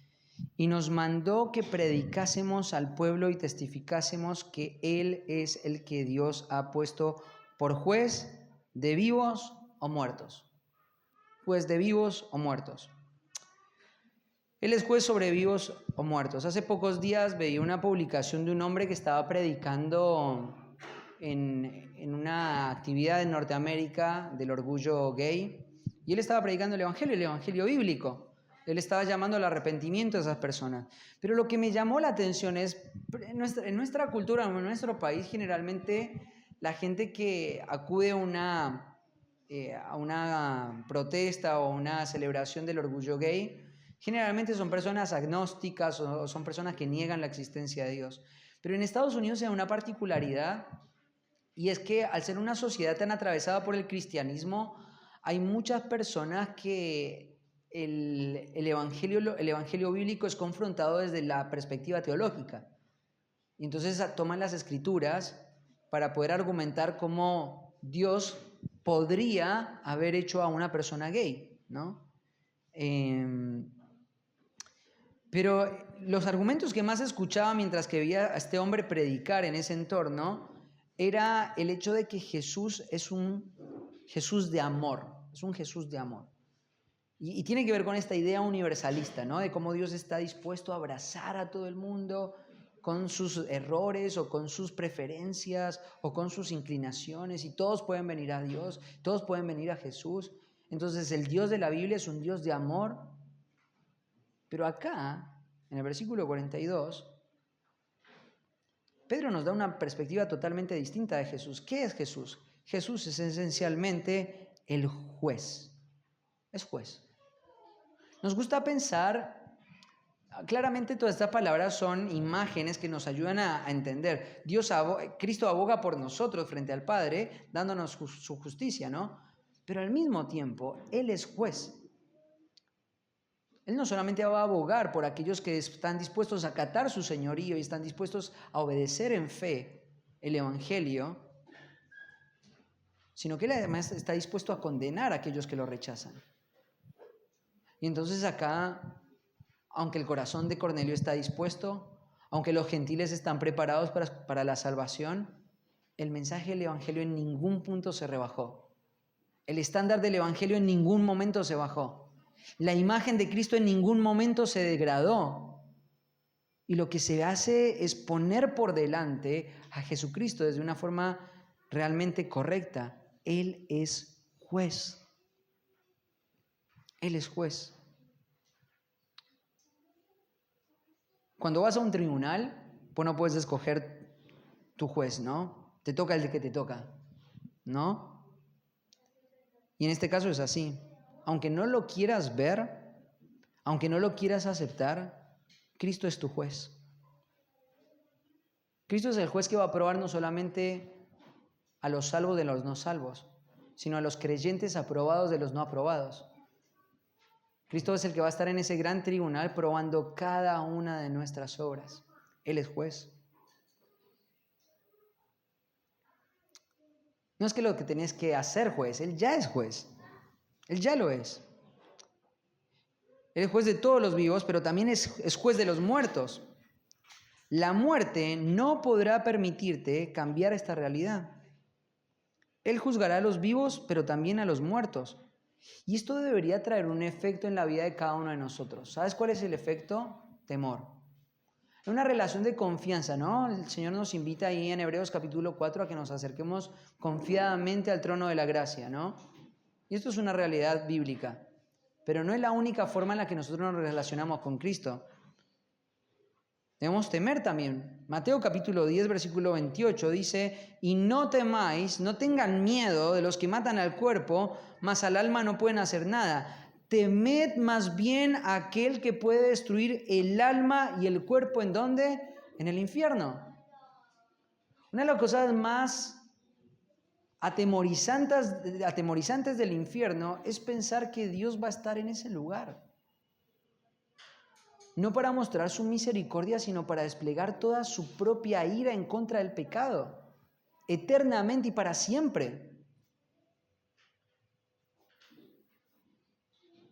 y nos mandó que predicásemos al pueblo y testificásemos que Él es el que Dios ha puesto por juez de vivos o muertos. Juez de vivos o muertos. Él es juez sobre vivos o muertos. Hace pocos días veía una publicación de un hombre que estaba predicando en una actividad en Norteamérica del orgullo gay, y él estaba predicando el Evangelio bíblico. Él estaba llamando al arrepentimiento de esas personas. Pero lo que me llamó la atención es, en nuestra cultura, en nuestro país, generalmente la gente que acude a una protesta o una celebración del orgullo gay, generalmente son personas agnósticas o son personas que niegan la existencia de Dios. Pero en Estados Unidos hay una particularidad, y es que al ser una sociedad tan atravesada por el cristianismo, hay muchas personas que el evangelio bíblico es confrontado desde la perspectiva teológica. Y entonces toman las escrituras para poder argumentar cómo Dios podría haber hecho a una persona gay, ¿no? Pero los argumentos que más escuchaba mientras que veía a este hombre predicar en ese entorno era el hecho de que Jesús es un Jesús de amor, es un Jesús de amor. Y tiene que ver con esta idea universalista, ¿no? De cómo Dios está dispuesto a abrazar a todo el mundo con sus errores o con sus preferencias o con sus inclinaciones, y todos pueden venir a Dios, todos pueden venir a Jesús. Entonces el Dios de la Biblia es un Dios de amor. Pero acá, en el versículo 42, Pedro nos da una perspectiva totalmente distinta de Jesús. ¿Qué es Jesús? Jesús es esencialmente el juez. Es juez. Nos gusta pensar claramente todas estas palabras son imágenes que nos ayudan a entender. Cristo aboga por nosotros frente al Padre, dándonos su justicia, ¿no? Pero al mismo tiempo, Él es juez. Él no solamente va a abogar por aquellos que están dispuestos a acatar su señorío y están dispuestos a obedecer en fe el Evangelio, sino que Él además está dispuesto a condenar a aquellos que lo rechazan. Y entonces acá, aunque el corazón de Cornelio está dispuesto, aunque los gentiles están preparados para la salvación, el mensaje del Evangelio en ningún punto se rebajó. El estándar del Evangelio en ningún momento se bajó. La imagen de Cristo en ningún momento se degradó. Y lo que se hace es poner por delante a Jesucristo desde una forma realmente correcta. Él es juez. Él es juez. Cuando vas a un tribunal, pues no puedes escoger tu juez, ¿no? Te toca el que te toca, ¿no? Y en este caso es así. Aunque no lo quieras ver, aunque no lo quieras aceptar, Cristo es tu juez. Cristo es el juez que va a probar no solamente a los salvos de los no salvos, sino a los creyentes aprobados de los no aprobados. Cristo es el que va a estar en ese gran tribunal probando cada una de nuestras obras. Él es juez. No es que lo que tenés que hacer juez, Él ya es juez. Él ya lo es. Él es juez de todos los vivos, pero también es juez de los muertos. La muerte no podrá permitirte cambiar esta realidad. Él juzgará a los vivos, pero también a los muertos. Y esto debería traer un efecto en la vida de cada uno de nosotros. ¿Sabes cuál es el efecto? Temor. Una relación de confianza, ¿no? El Señor nos invita ahí en Hebreos capítulo 4 a que nos acerquemos confiadamente al trono de la gracia, ¿no? Y esto es una realidad bíblica, pero no es la única forma en la que nosotros nos relacionamos con Cristo. Debemos temer también. Mateo capítulo 10, versículo 28 dice: y no temáis, no tengan miedo de los que matan al cuerpo, mas al alma no pueden hacer nada. Temed más bien a aquel que puede destruir el alma y el cuerpo, ¿en dónde? En el infierno. Una de las cosas más atemorizantes del infierno es pensar que Dios va a estar en ese lugar. No para mostrar su misericordia, sino para desplegar toda su propia ira en contra del pecado, eternamente y para siempre.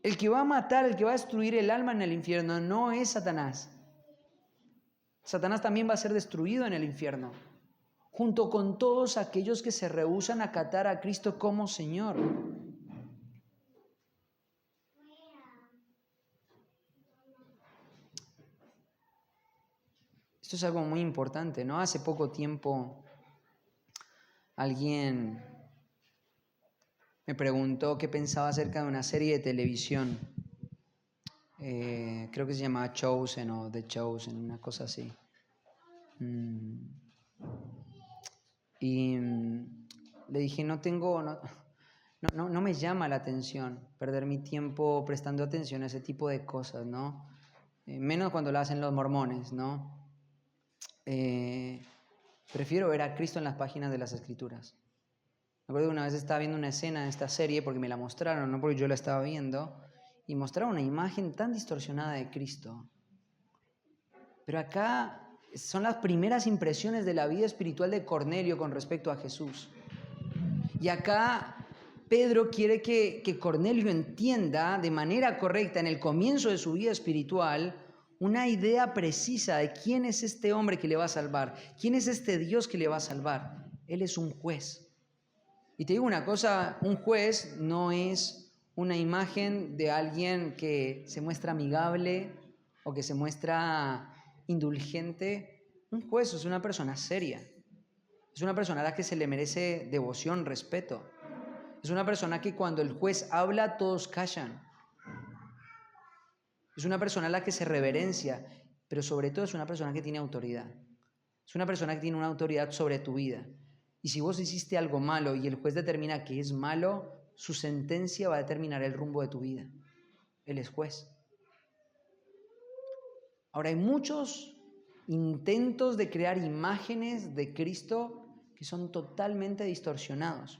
El que va a matar, el que va a destruir el alma en el infierno no es Satanás. Satanás también va a ser destruido en el infierno, junto con todos aquellos que se rehúsan a acatar a Cristo como Señor. Esto es algo muy importante, ¿no? Hace poco tiempo alguien me preguntó qué pensaba acerca de una serie de televisión. Creo que se llamaba Chosen o The Chosen, una cosa así. Y le dije, no me llama la atención perder mi tiempo prestando atención a ese tipo de cosas, ¿no? Menos cuando lo hacen los mormones, ¿no? Prefiero ver a Cristo en las páginas de las Escrituras. Me acuerdo que una vez estaba viendo una escena en esta serie, porque me la mostraron, no porque yo la estaba viendo, y mostraron una imagen tan distorsionada de Cristo. Pero acá son las primeras impresiones de la vida espiritual de Cornelio con respecto a Jesús. Y acá Pedro quiere que Cornelio entienda de manera correcta en el comienzo de su vida espiritual una idea precisa de quién es este hombre que le va a salvar, quién es este Dios que le va a salvar. Él es un juez. Y te digo una cosa, un juez no es una imagen de alguien que se muestra amigable o que se muestra indulgente. Un juez es una persona seria. Es una persona a la que se le merece devoción, respeto. Es una persona que cuando el juez habla, todos callan. Es una persona a la que se reverencia, pero sobre todo es una persona que tiene autoridad. Es una persona que tiene una autoridad sobre tu vida. Y si vos hiciste algo malo y el juez determina que es malo, su sentencia va a determinar el rumbo de tu vida. Él es juez. Ahora, hay muchos intentos de crear imágenes de Cristo que son totalmente distorsionados.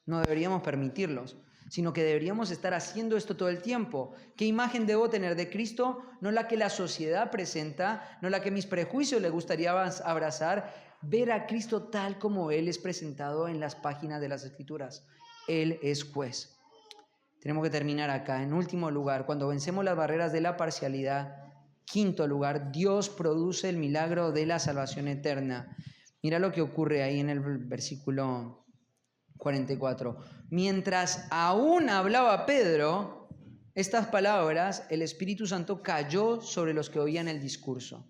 No deberíamos permitirlos, sino que deberíamos estar haciendo esto todo el tiempo. ¿Qué imagen debo tener de Cristo? No la que la sociedad presenta, no la que mis prejuicios le gustaría abrazar. Ver a Cristo tal como Él es presentado en las páginas de las Escrituras. Él es juez. Tenemos que terminar acá. En último lugar, cuando vencemos las barreras de la parcialidad. Quinto lugar, Dios produce el milagro de la salvación eterna. Mira lo que ocurre ahí en el versículo 44. Mientras aún hablaba Pedro estas palabras, el Espíritu Santo cayó sobre los que oían el discurso.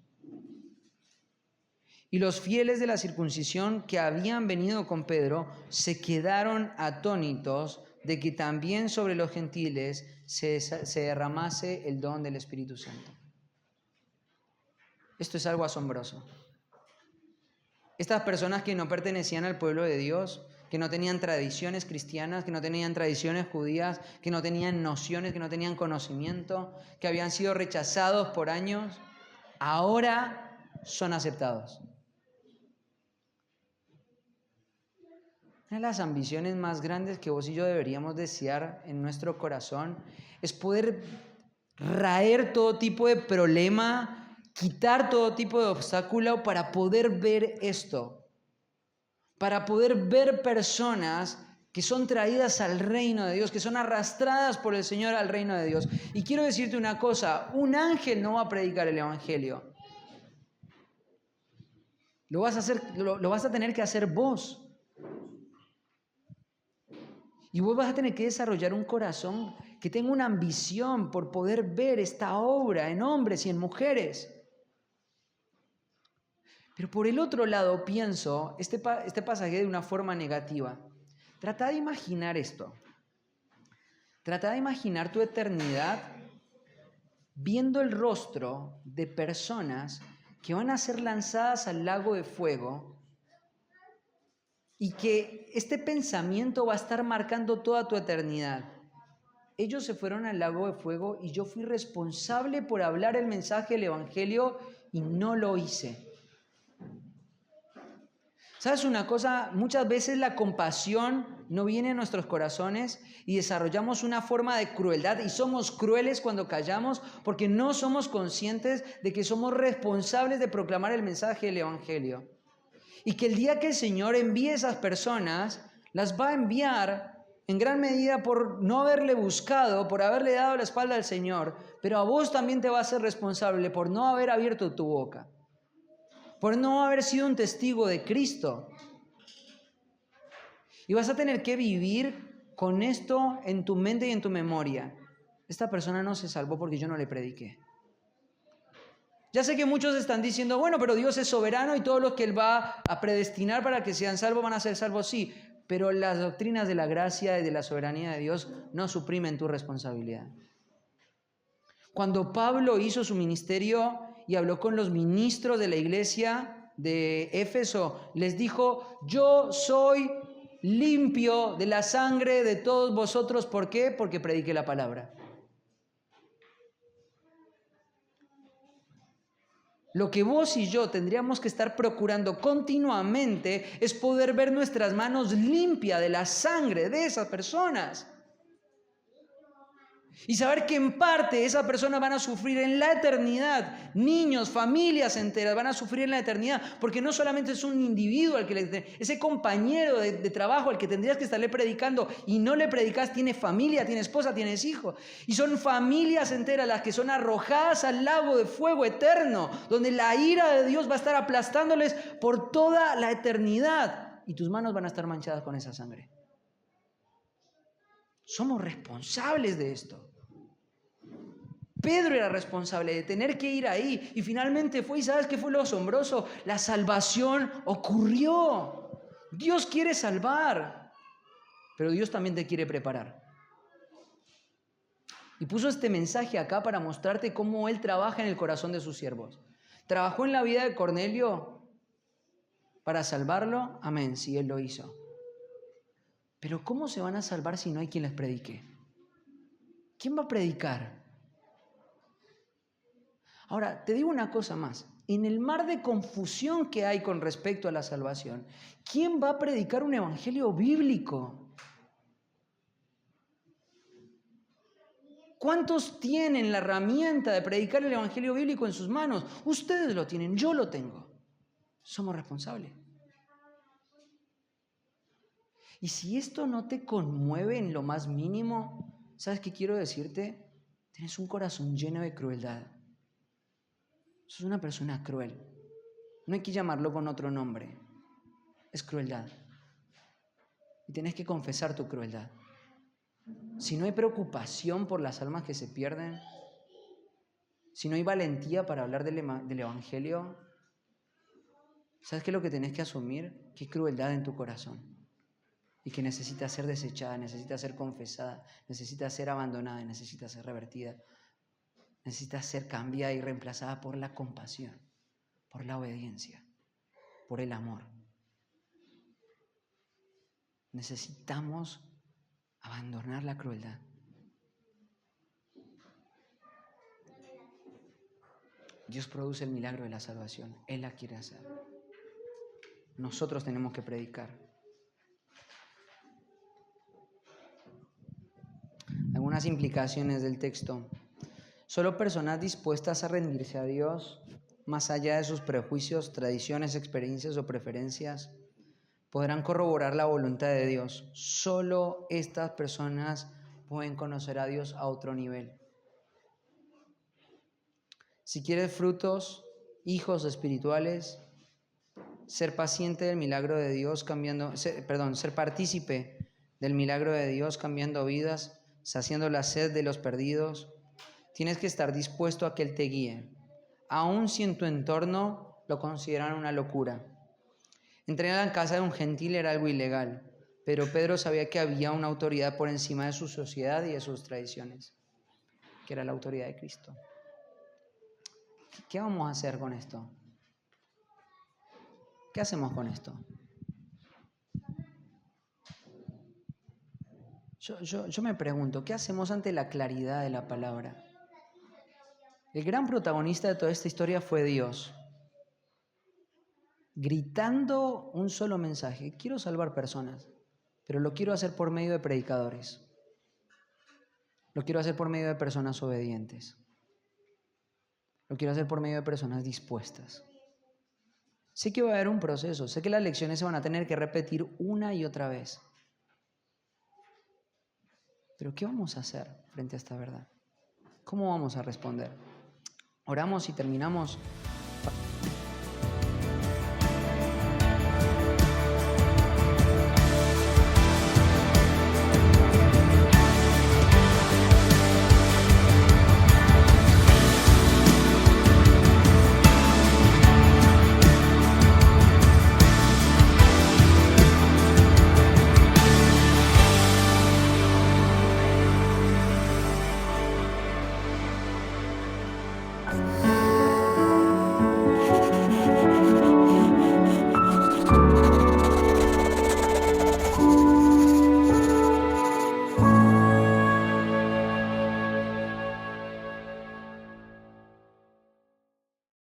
Y los fieles de la circuncisión que habían venido con Pedro se quedaron atónitos de que también sobre los gentiles se derramase el don del Espíritu Santo. Esto es algo asombroso. Estas personas que no pertenecían al pueblo de Dios, que no tenían tradiciones cristianas, que no tenían tradiciones judías, que no tenían nociones, que no tenían conocimiento, que habían sido rechazados por años, ahora son aceptados. Una de las ambiciones más grandes que vos y yo deberíamos desear en nuestro corazón es poder raer todo tipo de problema, quitar todo tipo de obstáculo para poder ver esto, para poder ver personas que son traídas al reino de Dios, que son arrastradas por el Señor al reino de Dios. Y quiero decirte una cosa, un ángel no va a predicar el evangelio. Lo vas a tener que hacer vos. Y vos vas a tener que desarrollar un corazón que tenga una ambición por poder ver esta obra en hombres y en mujeres. Pero por el otro lado pienso este pasaje de una forma negativa. Trata de imaginar esto. Trata de imaginar tu eternidad viendo el rostro de personas que van a ser lanzadas al lago de fuego y que este pensamiento va a estar marcando toda tu eternidad. Ellos se fueron al lago de fuego y yo fui responsable por hablar el mensaje del evangelio y no lo hice. ¿Sabes una cosa? Muchas veces la compasión no viene a nuestros corazones y desarrollamos una forma de crueldad y somos crueles cuando callamos porque no somos conscientes de que somos responsables de proclamar el mensaje del evangelio. Y que el día que el Señor envíe a esas personas, las va a enviar en gran medida por no haberle buscado, por haberle dado la espalda al Señor, pero a vos también te va a ser responsable por no haber abierto tu boca, por no haber sido un testigo de Cristo. Y vas a tener que vivir con esto en tu mente y en tu memoria. Esta persona no se salvó porque yo no le prediqué. Ya sé que muchos están diciendo, bueno, pero Dios es soberano y todos los que Él va a predestinar para que sean salvos van a ser salvos, sí. Pero las doctrinas de la gracia y de la soberanía de Dios no suprimen tu responsabilidad. Cuando Pablo hizo su ministerio y habló con los ministros de la iglesia de Éfeso, les dijo, yo soy limpio de la sangre de todos vosotros. ¿Por qué? Porque prediqué la palabra. Lo que vos y yo tendríamos que estar procurando continuamente es poder ver nuestras manos limpias de la sangre de esas personas. Y saber que en parte esas personas van a sufrir en la eternidad. Niños, familias enteras van a sufrir en la eternidad. Porque no solamente es un individuo al que ese compañero de trabajo al que tendrías que estarle predicando y no le predicas, tiene familia, tiene esposa, tienes hijos. Y son familias enteras las que son arrojadas al lago de fuego eterno, donde la ira de Dios va a estar aplastándoles por toda la eternidad. Y tus manos van a estar manchadas con esa sangre. Somos responsables de esto. Pedro era responsable de tener que ir ahí y finalmente fue, y ¿sabes qué fue lo asombroso? La salvación ocurrió. Dios quiere salvar, pero Dios también te quiere preparar. Y puso este mensaje acá para mostrarte cómo Él trabaja en el corazón de sus siervos. ¿Trabajó en la vida de Cornelio para salvarlo? Amén, sí, Él lo hizo. Pero ¿cómo se van a salvar si no hay quien les predique? ¿Quién va a predicar? Ahora, te digo una cosa más. En el mar de confusión que hay con respecto a la salvación, ¿quién va a predicar un evangelio bíblico? ¿Cuántos tienen la herramienta de predicar el evangelio bíblico en sus manos? Ustedes lo tienen, yo lo tengo. Somos responsables. Y si esto no te conmueve en lo más mínimo, ¿sabes qué quiero decirte? Tienes un corazón lleno de crueldad. Sos una persona cruel. No hay que llamarlo con otro nombre. Es crueldad. Y tenés que confesar tu crueldad. Si no hay preocupación por las almas que se pierden, si no hay valentía para hablar del Evangelio, ¿sabes qué es lo que tenés que asumir? Que hay crueldad en tu corazón y que necesita ser desechada, necesita ser confesada, necesita ser abandonada, necesita ser revertida, necesita ser cambiada y reemplazada por la compasión, por la obediencia, por el amor. Necesitamos abandonar la crueldad. Dios produce el milagro de la salvación. Él la quiere hacer. Nosotros tenemos que predicar. Algunas implicaciones del texto. Solo personas dispuestas a rendirse a Dios, más allá de sus prejuicios, tradiciones, experiencias o preferencias, podrán corroborar la voluntad de Dios. Solo estas personas pueden conocer a Dios a otro nivel. Si quieres frutos, hijos espirituales, ser paciente del milagro de Dios ser partícipe del milagro de Dios cambiando vidas, saciando la sed de los perdidos, tienes que estar dispuesto a que Él te guíe, aun si en tu entorno lo consideran una locura. Entrar a la casa de un gentil era algo ilegal, pero Pedro sabía que había una autoridad por encima de su sociedad y de sus tradiciones, que era la autoridad de Cristo. ¿Qué vamos a hacer con esto? ¿Qué hacemos con esto? Yo me pregunto, ¿qué hacemos ante la claridad de la palabra? El gran protagonista de toda esta historia fue Dios, gritando un solo mensaje: quiero salvar personas, pero lo quiero hacer por medio de predicadores. Lo quiero hacer por medio de personas obedientes. Lo quiero hacer por medio de personas dispuestas. Sé que va a haber un proceso, sé que las lecciones se van a tener que repetir una y otra vez. Pero ¿qué vamos a hacer frente a esta verdad? ¿Cómo vamos a responder? Oramos y terminamos